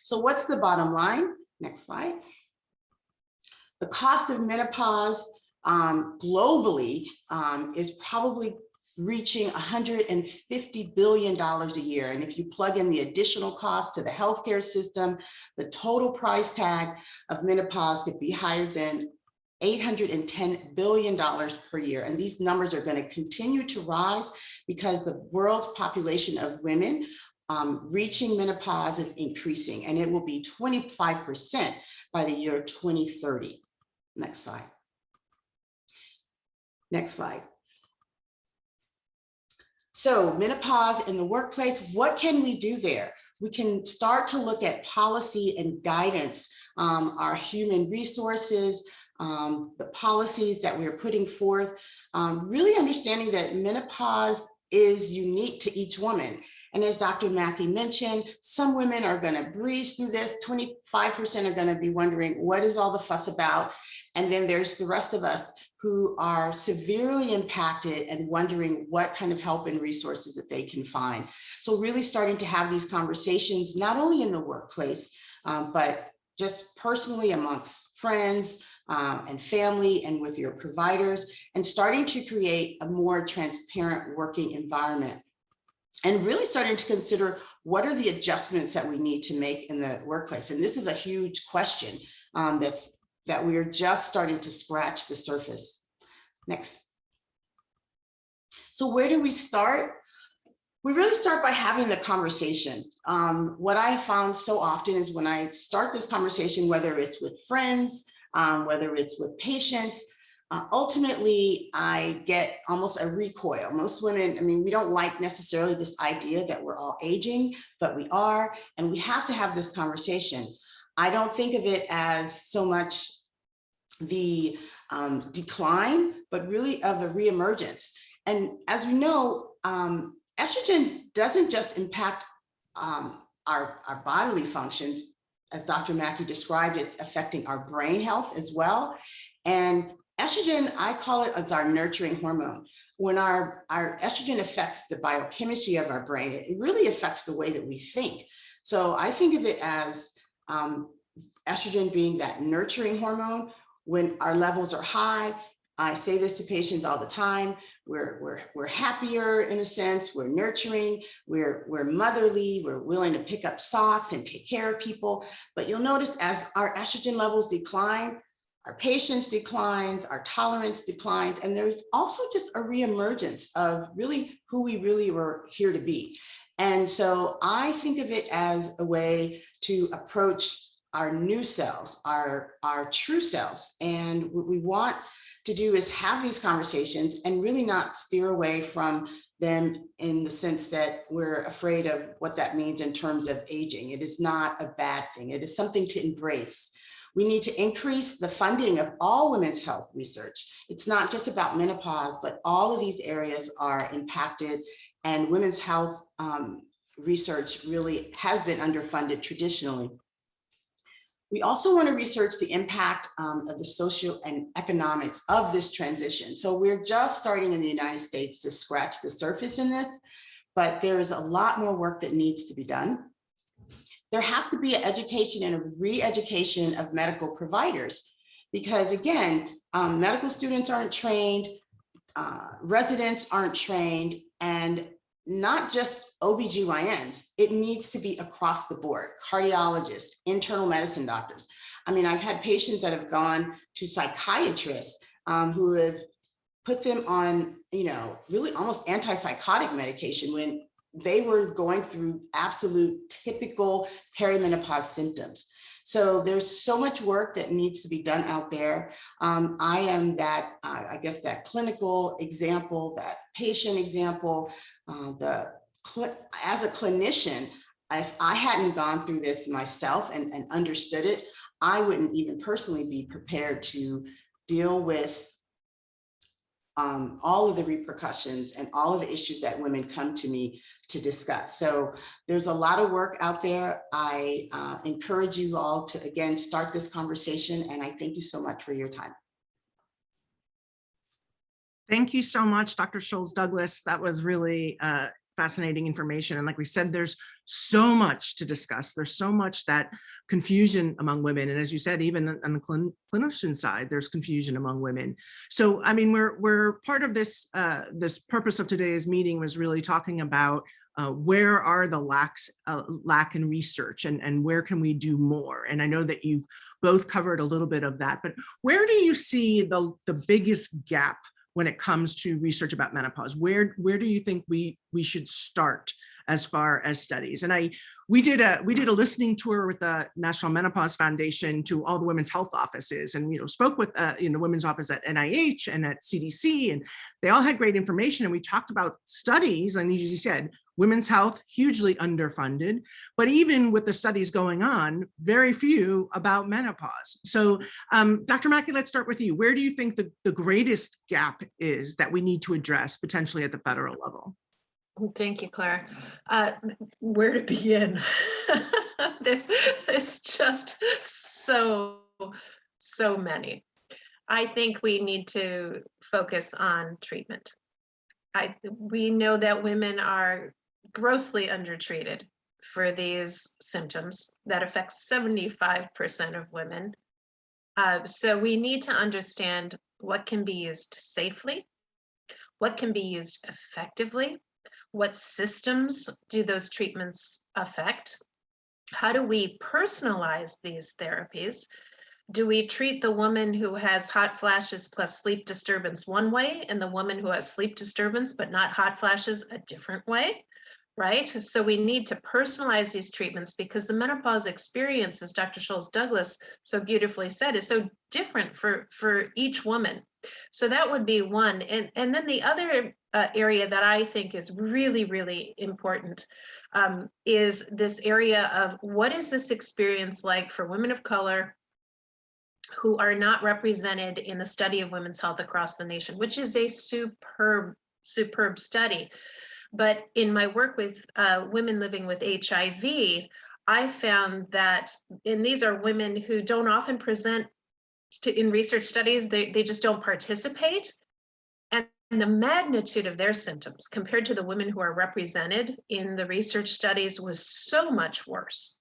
So what's the bottom line? Next slide. The cost of menopause globally is probably reaching $150 billion a year. And if you plug in the additional cost to the healthcare system, the total price tag of menopause could be higher than $810 billion per year. And these numbers are going to continue to rise because the world's population of women reaching menopause is increasing, and it will be 25% by the year 2030. Next slide. Next slide. So menopause in the workplace, what can we do there? We can start to look at policy and guidance, our human resources, the policies that we're putting forth, really understanding that menopause is unique to each woman. And as Dr. Mackey mentioned, some women are going to breeze through this. 25% are going to be wondering, what is all the fuss about? And then there's the rest of us who are severely impacted and wondering what kind of help and resources that they can find. So really starting to have these conversations, not only in the workplace, but just personally amongst friends and family and with your providers, and starting to create a more transparent working environment. And really starting to consider what are the adjustments that we need to make in the workplace. And this is a huge question that we are just starting to scratch the surface. Next. So where do we start? We really start by having the conversation. What I found so often is when I start this conversation, whether it's with friends, whether it's with patients, ultimately, I get almost a recoil. Most women, I mean, we don't like necessarily this idea that we're all aging, but we are, and we have to have this conversation. I don't think of it as so much the decline, but really of a reemergence. And as we know, estrogen doesn't just impact our bodily functions. As Dr. Mackey described, it's affecting our brain health as well. And estrogen, I call it as our nurturing hormone. When our estrogen affects the biochemistry of our brain, it really affects the way that we think. So I think of it as estrogen being that nurturing hormone. When our levels are high, I say this to patients all the time, we're happier in a sense, we're nurturing, we're motherly, we're willing to pick up socks and take care of people. But you'll notice as our estrogen levels decline, our patience declines, our tolerance declines, and there's also just a reemergence of really who we really were here to be. And so I think of it as a way to approach our new selves, our true selves. And what we want to do is have these conversations and really not steer away from them in the sense that we're afraid of what that means in terms of aging. It is not a bad thing. It is something to embrace. We need to increase the funding of all women's health research. It's not just about menopause, but all of these areas are impacted, and women's health research really has been underfunded traditionally. We also want to research the impact of the social and economics of this transition. So we're just starting in the United States to scratch the surface in this, but there is a lot more work that needs to be done. There has to be an education and a re-education of medical providers, because again, medical students aren't trained, residents aren't trained, and not just OBGYNs, it needs to be across the board, cardiologists, internal medicine doctors. I mean, I've had patients that have gone to psychiatrists who have put them on, really almost antipsychotic medication when they were going through absolute typical perimenopause symptoms. So there's so much work that needs to be done out there. I am that, I guess, that clinical example, that patient example, as a clinician, if I hadn't gone through this myself and understood it, I wouldn't even personally be prepared to deal with all of the repercussions and all of the issues that women come to me to discuss. So there's a lot of work out there. I encourage you all to, again, start this conversation, and I thank you so much for your time.
Thank you so much, Dr. Scholes-Douglas. That was really fascinating information. And like we said, there's so much to discuss. There's so much that confusion among women. And as you said, even on the clinician side, there's confusion among women. So, I mean, we're part of this, this purpose of today's meeting was really talking about where are the lack in research and where can we do more? And I know that you've both covered a little bit of that, but where do you see the biggest gap when it comes to research about menopause? Where do you think we should start as far as studies? And we did a listening tour with the National Menopause Foundation to all the women's health offices, and spoke with women's office at NIH and at CDC, and they all had great information. And we talked about studies, and as you said, women's health hugely underfunded, but even with the studies going on, very few about menopause. So Dr. Mackey, let's start with you. Where do you think the greatest gap is that we need to address potentially at the federal level?
Thank you, Clara. Where to begin? There's just so many. I think we need to focus on treatment. We know that women are grossly undertreated for these symptoms that affects 75% of women. So we need to understand what can be used safely, what can be used effectively, what systems do those treatments affect, how do we personalize these therapies? Do we treat the woman who has hot flashes plus sleep disturbance one way and the woman who has sleep disturbance but not hot flashes a different way? Right? So we need to personalize these treatments because the menopause experience, as Dr. Scholes-Douglas so beautifully said, is so different for each woman. So that would be one. And then the other area that I think is really, really important is this area of what is this experience like for women of color who are not represented in the study of women's health across the nation, which is a superb study. But in my work with women living with HIV, I found that, and these are women who don't often present in research studies, they just don't participate. And the magnitude of their symptoms compared to the women who are represented in the research studies was so much worse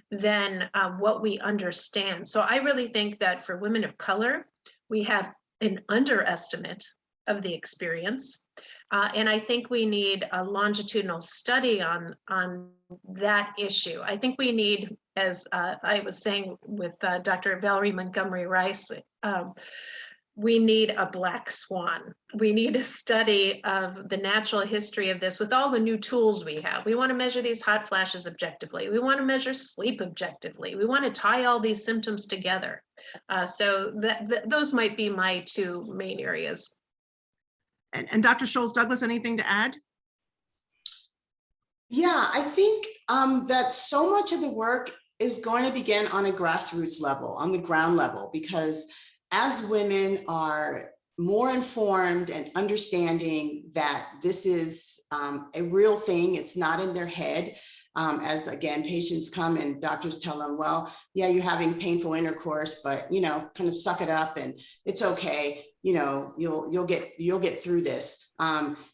than what we understand. So I really think that for women of color, we have an underestimate of the experience. And I think we need a longitudinal study on that issue. I think we need, as I was saying with Dr. Valerie Montgomery Rice, we need a black swan. We need a study of the natural history of this with all the new tools we have. We want to measure these hot flashes objectively. We want to measure sleep objectively. We want to tie all these symptoms together. So those might be my two main areas.
And Dr. Scholes-Douglas, anything to add?
Yeah, I think that so much of the work is going to begin on a grassroots level, on the ground level, because as women are more informed and understanding that this is a real thing, it's not in their head, as again, patients come and doctors tell them, well, yeah, you're having painful intercourse, but kind of suck it up and it's okay. You'll get through this.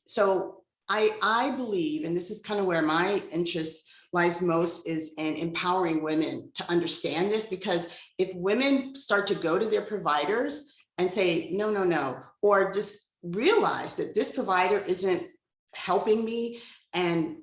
So I believe, and this is kind of where my interest lies most, is in empowering women to understand this, because if women start to go to their providers and say, no, or just realize that this provider isn't helping me and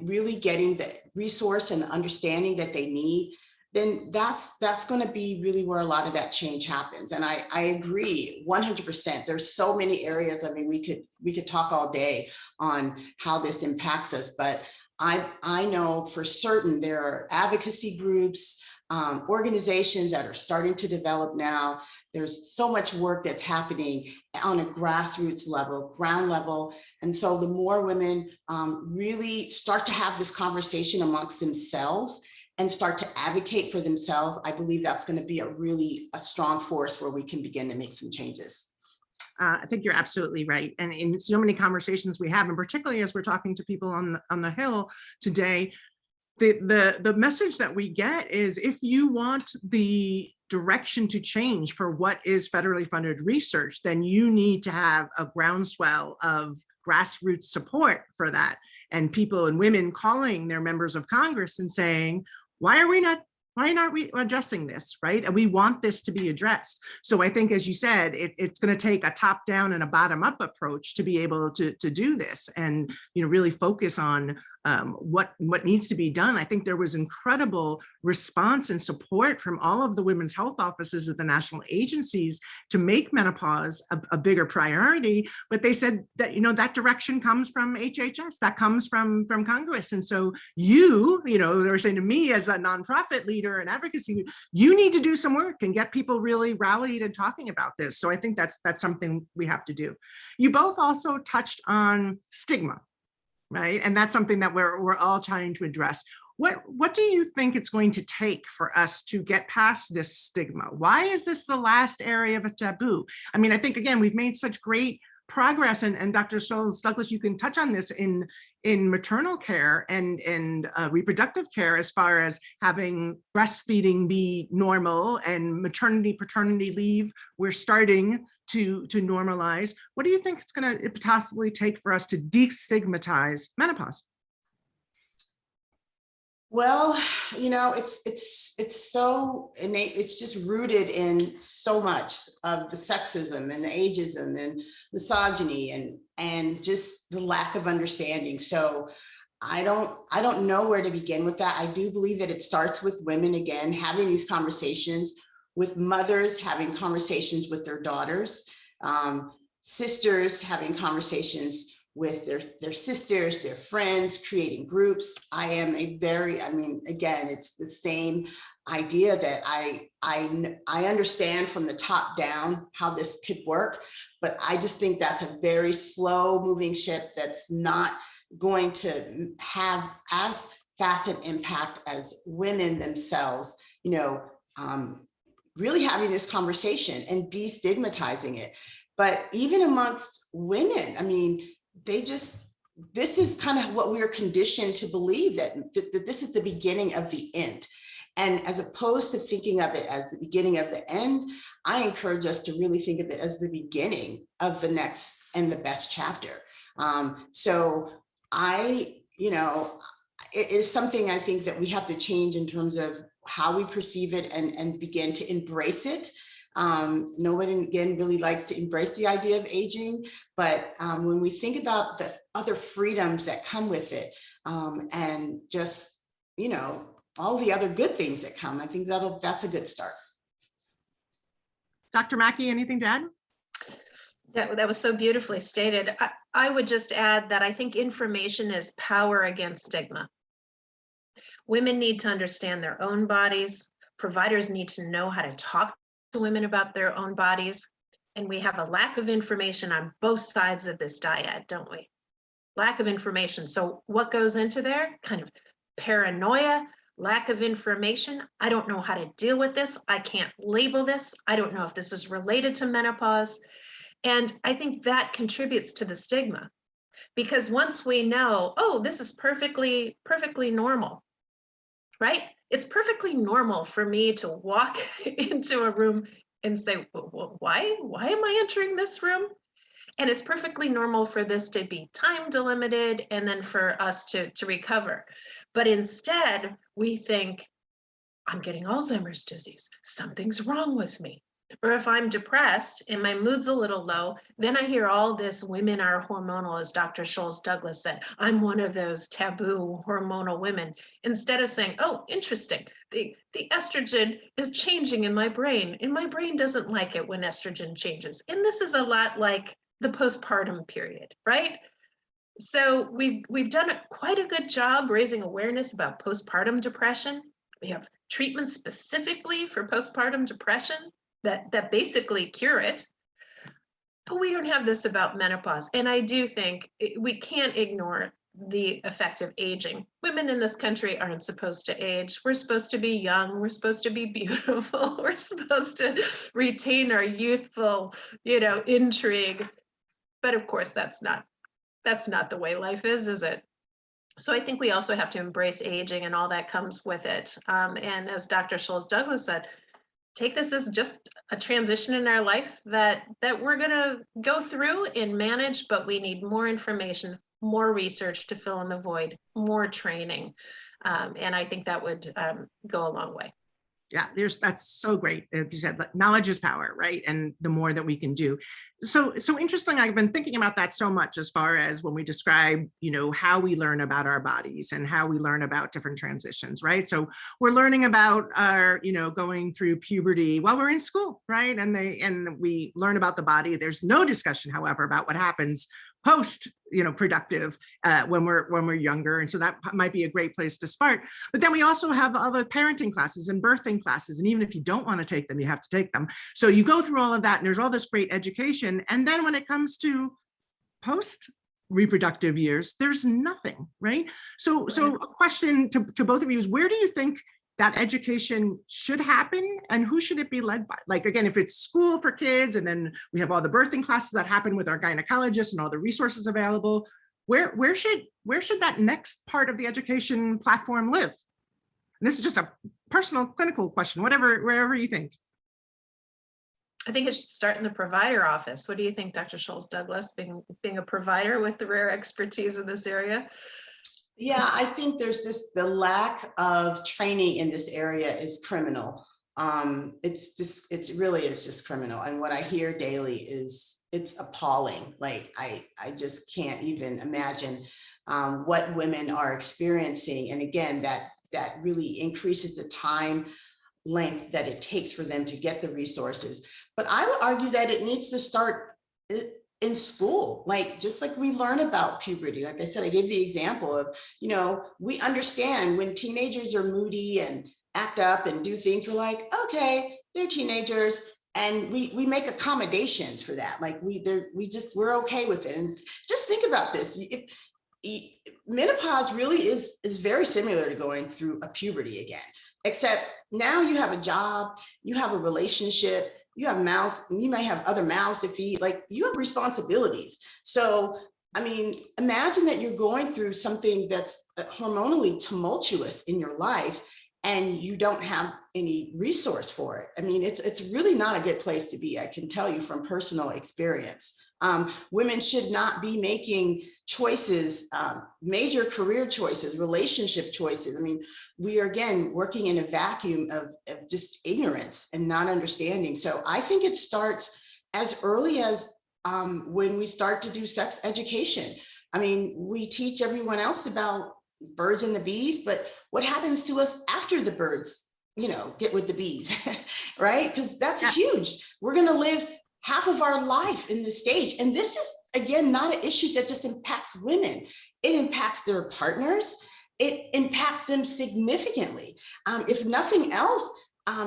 really getting the resource and the understanding that they need, then that's going to be really where a lot of that change happens. And I agree 100%. There's so many areas. I mean, we could talk all day on how this impacts us, but I know for certain there are advocacy groups, organizations that are starting to develop now. There's so much work that's happening on a grassroots level, ground level. And so the more women really start to have this conversation amongst themselves and start to advocate for themselves, I believe that's going to be a strong force where we can begin to make some changes.
I think you're absolutely right. And in so many conversations we have, and particularly as we're talking to people on the Hill today, the message that we get is, if you want the direction to change for what is federally funded research, then you need to have a groundswell of grassroots support for that, and people and women calling their members of Congress and saying, why aren't we addressing this, right? And we want this to be addressed. So I think, as you said, it's going to take a top down and a bottom up approach to be able to do this, and really focus on what needs to be done. I think there was incredible response and support from all of the women's health offices at the national agencies to make menopause a bigger priority. But they said that that direction comes from HHS, that comes from Congress, and so they were saying to me as a nonprofit leader and advocacy, you need to do some work and get people really rallied and talking about this. So I think that's something we have to do. You both also touched on stigma, right? And that's something that we're all trying to address. What do you think it's going to take for us to get past this stigma? Why is this the last area of a taboo? I mean, I think, again, we've made such great progress, and Dr. Scholes Douglas, you can touch on this in maternal care and reproductive care, as far as having breastfeeding be normal, and maternity, paternity leave we're starting to normalize. What do you think it's going to possibly take for us to destigmatize menopause?
Well, it's so innate. It's just rooted in so much of the sexism and the ageism and misogyny and just the lack of understanding. So I don't know where to begin with that. I do believe that it starts with women, again, having these conversations with mothers, having conversations with their daughters, sisters having conversations with their sisters, their friends, creating groups. Again, it's the same idea that I understand from the top down how this could work, but I just think that's a very slow moving ship that's not going to have as fast an impact as women themselves, really having this conversation and destigmatizing it. But even amongst women, I mean, this is kind of what we're conditioned to believe, that this is the beginning of the end. And as opposed to thinking of it as the beginning of the end, I encourage us to really think of it as the beginning of the next and the best chapter. So it is something I think that we have to change in terms of how we perceive it and begin to embrace it. Nobody, again, really likes to embrace the idea of aging, but when we think about the other freedoms that come with it, and just, all the other good things that come, I think that's a good start.
Dr. Mackey, anything to add?
That was so beautifully stated. I would just add that I think information is power against stigma. Women need to understand their own bodies. Providers need to know how to talk to women about their own bodies. And we have a lack of information on both sides of this dyad, don't we? Lack of information. So what goes into there? Kind of paranoia, lack of information. I don't know how to deal with this. I can't label this. I don't know if this is related to menopause. And I think that contributes to the stigma, because once we know, oh, this is perfectly normal, right? It's perfectly normal for me to walk into a room and say, well, why am I entering this room? And it's perfectly normal for this to be time delimited and then for us to recover. But instead, we think, I'm getting Alzheimer's disease. Something's wrong with me. Or if I'm depressed and my mood's a little low, then I hear all this, women are hormonal, as Dr. Scholes Douglas said. I'm one of those taboo hormonal women. Instead of saying, oh, interesting, the estrogen is changing in my brain, and my brain doesn't like it when estrogen changes. And this is a lot like the postpartum period, right? So we've done quite a good job raising awareness about postpartum depression. We have treatments specifically for postpartum depression that basically cure it, but we don't have this about menopause. And I do think we can't ignore the effect of aging. Women in this country aren't supposed to age. We're supposed to be young. We're supposed to be beautiful. We're supposed to retain our youthful, intrigue. But of course, that's not the way life is it? So I think we also have to embrace aging and all that comes with it. And as Dr. Scholes-Douglas said, take this as just a transition in our life that we're going to go through and manage, but we need more information, more research to fill in the void, more training. And I think that would go a long way.
Yeah, that's so great. Like you said, like, knowledge is power, right? And the more that we can do. So interesting. I've been thinking about that so much as far as when we describe, how we learn about our bodies and how we learn about different transitions, right? So we're learning about our, going through puberty while we're in school, right? And we learn about the body. There's no discussion, however, about what happens post productive when we're younger, and so that might be a great place to start. But then we also have other parenting classes and birthing classes, and even if you don't want to take them, you have to take them. So you go through all of that, and there's all this great education, and then when it comes to post reproductive years, there's nothing, right? So a question to both of you is, where do you think that education should happen, and who should it be led by? Like, again, if it's school for kids, and then we have all the birthing classes that happen with our gynecologists and all the resources available, where should that next part of the education platform live? And this is just a personal clinical question, wherever you think.
I think it should start in the provider office. What do you think, Dr. Scholes-Douglas, being a provider with the rare expertise in this area?
Yeah, I think there's just the lack of training in this area is criminal. It really is just criminal. And what I hear daily it's appalling. Like, I just can't even imagine what women are experiencing. And again, that really increases the time length that it takes for them to get the resources. But I would argue that it needs to start in school, just like we learn about puberty. Like I said, I gave the example of, we understand when teenagers are moody and act up and do things, we're like, okay, they're teenagers, and we make accommodations for that. Like we're okay with it. And just think about this. Menopause really is very similar to going through a puberty again, except now you have a job, you have a relationship, you have mouths, and you may have other mouths to feed, like you have responsibilities. So, I mean, imagine that you're going through something that's hormonally tumultuous in your life and you don't have any resource for it. I mean, it's really not a good place to be. I can tell you from personal experience. Women should not be making choices, major career choices, relationship choices. I mean, we are, again, working in a vacuum of just ignorance and not understanding. So I think it starts as early as when we start to do sex education. I mean, we teach everyone else about birds and the bees, but what happens to us after the birds, get with the bees, right? Because that's huge. We're going to live half of our life in this stage. And this is, again, not an issue that just impacts women. It impacts their partners. It impacts them significantly. If nothing else,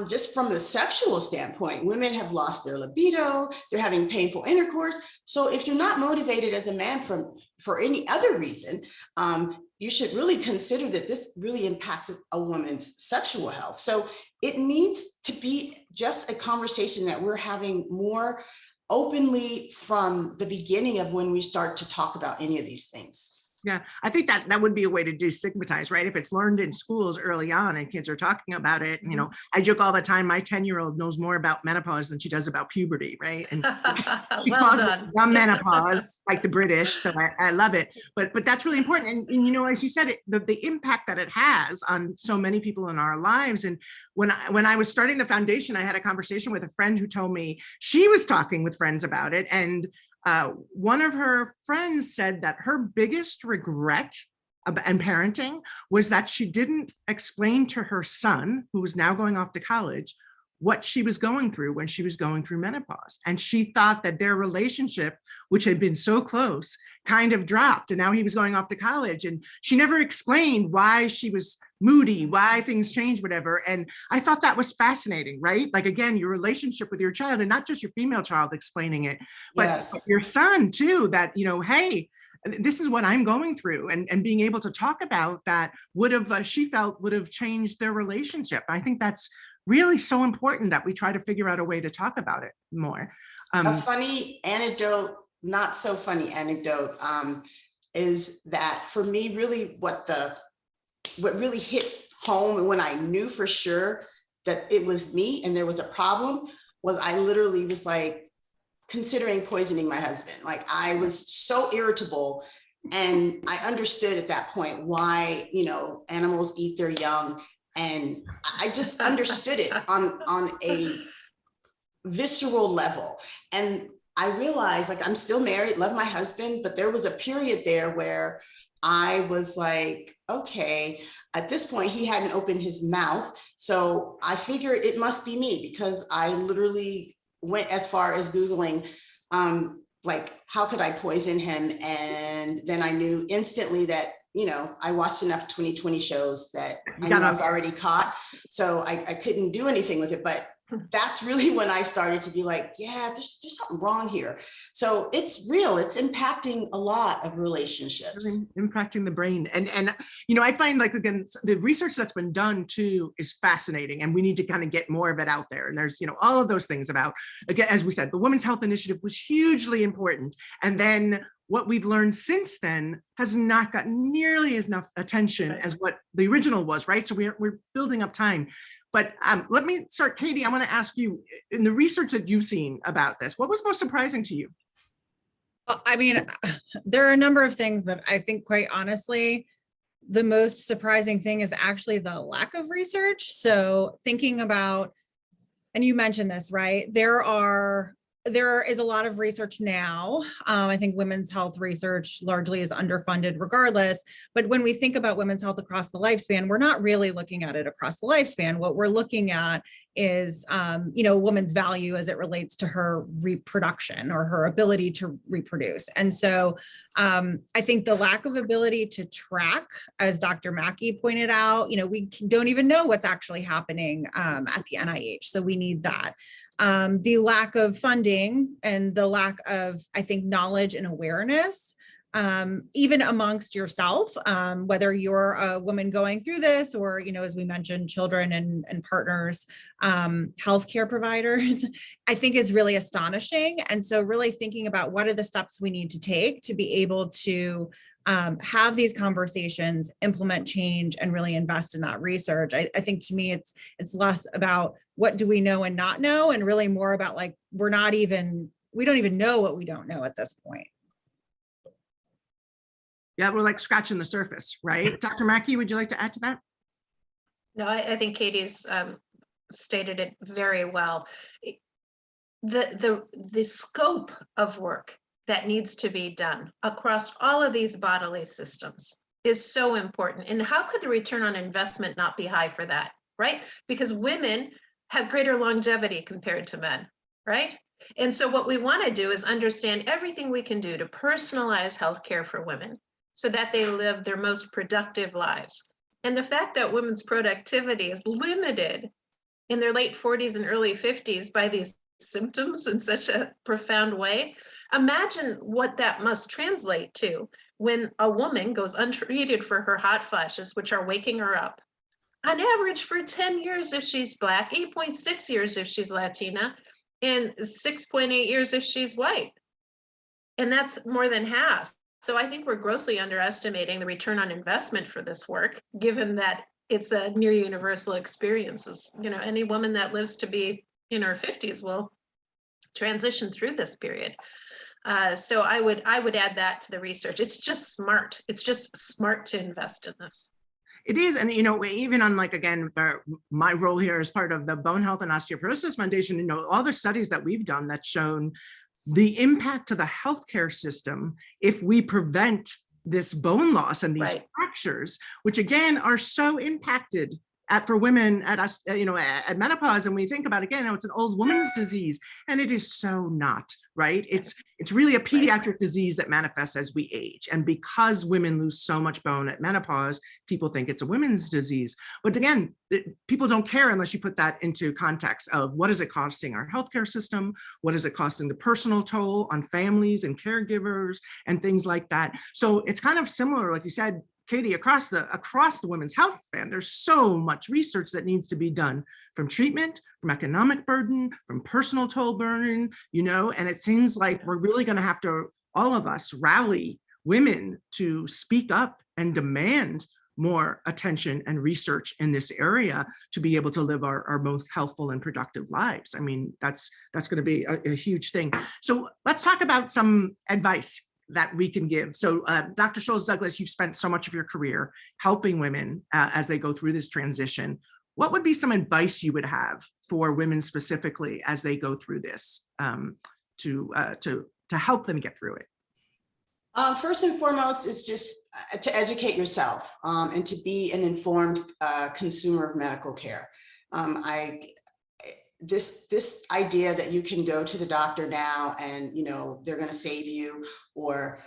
just from the sexual standpoint, women have lost their libido, they're having painful intercourse. So if you're not motivated as a man for any other reason, you should really consider that this really impacts a woman's sexual health. So it needs to be just a conversation that we're having more openly from the beginning of when we start to talk about any of these things.
Yeah, I think that would be a way to destigmatize, right? If it's learned in schools early on and kids are talking about it, I joke all the time, my 10-year-old knows more about menopause than she does about puberty, right? And she calls it menopause, like the British, so I love it. But that's really important. And as you said, the impact that it has on so many people in our lives. And when I was starting the foundation, I had a conversation with a friend who told me she was talking with friends about it, and one of her friends said that her biggest regret in parenting was that she didn't explain to her son, who was now going off to college, what she was going through when she was going through menopause. And she thought that their relationship, which had been so close, kind of dropped. And now he was going off to college. And she never explained why she was moody, why things changed, whatever. And I thought that was fascinating, right? Like, again, your relationship with your child, and not just your female child explaining it, but,
yes,
but your son too, that, hey, this is what I'm going through, and being able to talk about that would have, she felt would have changed their relationship. I think that's really so important that we try to figure out a way to talk about it more.
A funny anecdote, not so funny anecdote, is that for me, really what really hit home and when I knew for sure that it was me and there was a problem was I literally was like considering poisoning my husband. Like I was so irritable, and I understood at that point why, you know, animals eat their young, and I just understood it on a visceral level. And I realized, like, I'm still married, love my husband, but there was a period there where I was like, okay, at this point, he hadn't opened his mouth. So I figured it must be me, because I literally went as far as Googling, like, how could I poison him? And then I knew instantly that, you know, I watched enough 2020 shows that I knew I was already caught. So I couldn't do anything with it. But that's really when I started to be like, yeah, there's something wrong here. So it's real. It's impacting a lot of relationships.
Really impacting the brain. And you know, I find, like, again, the research that's been done too is fascinating, and we need to kind of get more of it out there. And there's, you know, all of those things about, again, as we said, the Women's Health Initiative was hugely important. And then what we've learned since then has not gotten nearly as enough attention as what the original was, right? So we're building up time. But let me start, Katie. I want to ask you, in the research that you've seen about this, what was most surprising to you?
I mean, there are a number of things, but I think, quite honestly, the most surprising thing is actually the lack of research. So thinking about, and you mentioned this, right? There is a lot of research now. I think women's health research largely is underfunded regardless. But when we think about women's health across the lifespan, we're not really looking at it across the lifespan. What we're looking at is, you know, a woman's value as it relates to her reproduction or her ability to reproduce. And so I think the lack of ability to track, as Dr. Mackey pointed out, you know, we don't even know what's actually happening at the NIH. So we need that. The lack of funding and the lack of, I think, knowledge and awareness, even amongst yourself, whether you're a woman going through this or, you know, as we mentioned, children and partners, healthcare providers, I think is really astonishing. And so really thinking about what are the steps we need to take to be able to have these conversations, implement change, and really invest in that research. I think, to me, it's less about what do we know and not know, and really more about, like, we don't even know what we don't know at this point.
Yeah, we're like scratching the surface, right? Dr. Mackey, would you like to add to that?
No, I think Katie's stated it very well. The scope of work that needs to be done across all of these bodily systems is so important. And how could the return on investment not be high for that, right? Because women have greater longevity compared to men, right? And so what we want to do is understand everything we can do to personalize healthcare for women so that they live their most productive lives. And the fact that women's productivity is limited in their late 40s and early 50s by these symptoms in such a profound way, imagine what that must translate to when a woman goes untreated for her hot flashes, which are waking her up. On average for 10 years if she's Black, 8.6 years if she's Latina, and 6.8 years if she's white. And that's more than half. So I think we're grossly underestimating the return on investment for this work, given that it's a near universal experience. You know, any woman that lives to be in her 50s will transition through this period. So I would add that to the research. It's just smart. It's just smart to invest in this.
It is. And, you know, even on, like, again, my role here as part of the Bone Health and Osteoporosis Foundation, you know, all the studies that we've done that's shown the impact to the healthcare system if we prevent this bone loss and these fractures, which again are so impacted for women at us, at menopause, and we think about, again, it's an old woman's disease, and it is so not, right? It's really a pediatric disease that manifests as we age. And because women lose so much bone at menopause, people think it's a women's disease. But again, people don't care unless you put that into context of what is it costing our healthcare system? What is it costing the personal toll on families and caregivers and things like that? So it's kind of similar, like you said, Katie, across the women's health span, there's so much research that needs to be done, from treatment, from economic burden, from personal toll burden, and it seems like we're really going to have to, all of us, rally women to speak up and demand more attention and research in this area to be able to live our most healthful and productive lives. I mean, that's going to be a huge thing. So let's talk about some advice that we can give. So Dr. Scholes-Douglas, you've spent so much of your career helping women as they go through this transition. What would be some advice you would have for women specifically as they go through this to help them get through it?
First and foremost is just to educate yourself and to be an informed consumer of medical care. This idea that you can go to the doctor now and they're going to save you, or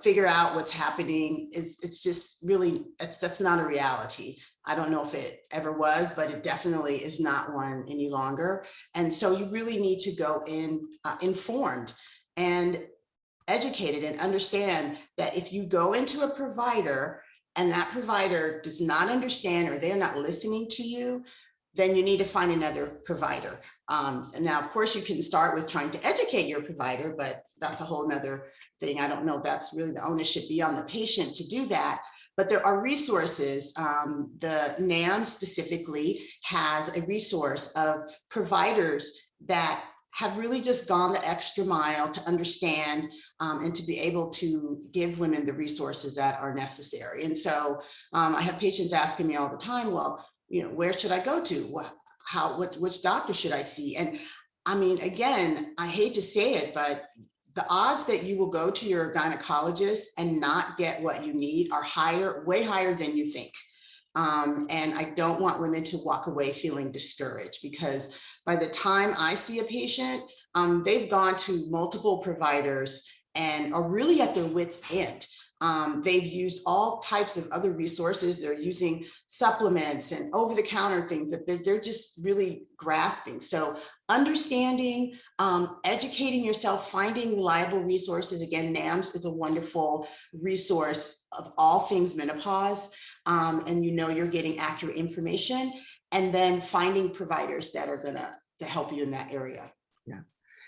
figure out what's happening, it's just really, that's not a reality. I don't know if it ever was, but it definitely is not one any longer. And so you really need to go in informed and educated, and understand that if you go into a provider and that provider does not understand, or they're not listening to you, then you need to find another provider. And now, of course, you can start with trying to educate your provider, but that's a whole nother thing. I don't know if that's really the onus should be on the patient to do that. But there are resources. The NAM specifically has a resource of providers that have really just gone the extra mile to understand and to be able to give women the resources that are necessary. And so I have patients asking me all the time, well, where should I go to? Which doctor should I see? And I mean, again, I hate to say it, but the odds that you will go to your gynecologist and not get what you need are higher, way higher than you think. And I don't want women to walk away feeling discouraged, because by the time I see a patient, they've gone to multiple providers and are really at their wits' end. They've used all types of other resources. They're using supplements and over-the-counter things that they're just really grasping. So understanding, educating yourself, finding reliable resources. Again, NAMS is a wonderful resource of all things menopause, and you're getting accurate information, and then finding providers that are gonna help you in that area.
Yeah.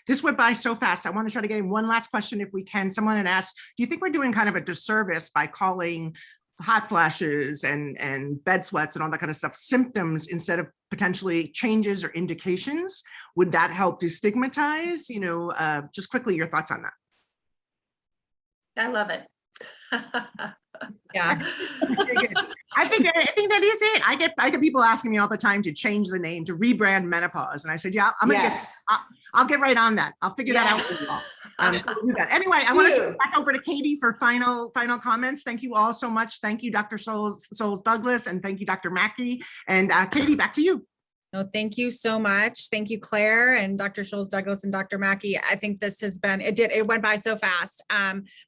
This went by so fast. I want to try to get in one last question if we can. Someone had asked, do you think we're doing kind of a disservice by calling hot flashes and bed sweats and all that kind of stuff symptoms instead of potentially changes or indications? Would that help destigmatize? Just quickly, your thoughts on that.
I love it.
Yeah.
I think that is it. I get people asking me all the time to change the name, to rebrand menopause, and I said, yeah, I'll get right on that. I'll figure that out for you all. So we'll do that. Anyway, I want to turn back over to Katie for final comments. Thank you all so much. Thank you, Dr. Scholes-Douglas, and thank you, Dr. Mackey. And Katie, back to you.
No, thank you so much. Thank you, Claire and Dr. Scholes-Douglas and Dr. Mackey. I think this has been, it went by so fast.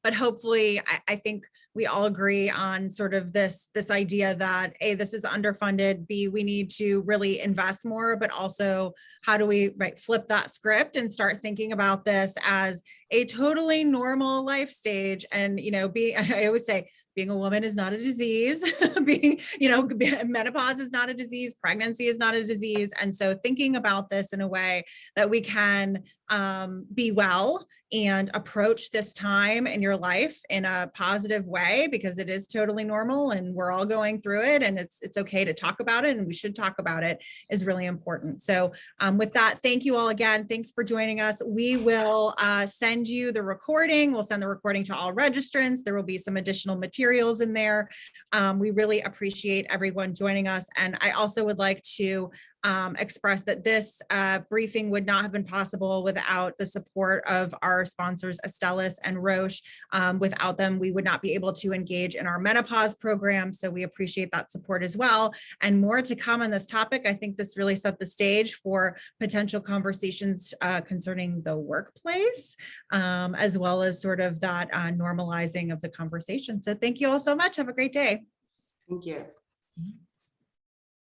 But hopefully I think we all agree on sort of this idea that A, this is underfunded, B, we need to really invest more, but also how do we flip that script and start thinking about this as a totally normal life stage. And, I always say, being a woman is not a disease. Menopause is not a disease. Pregnancy is not a disease. And so thinking about this in a way that we can be well and approach this time in your life in a positive way, because it is totally normal and we're all going through it, and it's okay to talk about it, and we should talk about it, is really important. So with that, thank you all again. Thanks for joining us. We will send you the recording. We'll send the recording to all registrants. There will be some additional materials in there. We really appreciate everyone joining us. And I also would like to express that this briefing would not have been possible without the support of our sponsors, Astellas and Roche. Without them, we would not be able to engage in our menopause program. So we appreciate that support as well. And more to come on this topic. I think this really set the stage for potential conversations concerning the workplace, as well as sort of that normalizing of the conversation. So thank you all so much. Have a great day.
Thank you.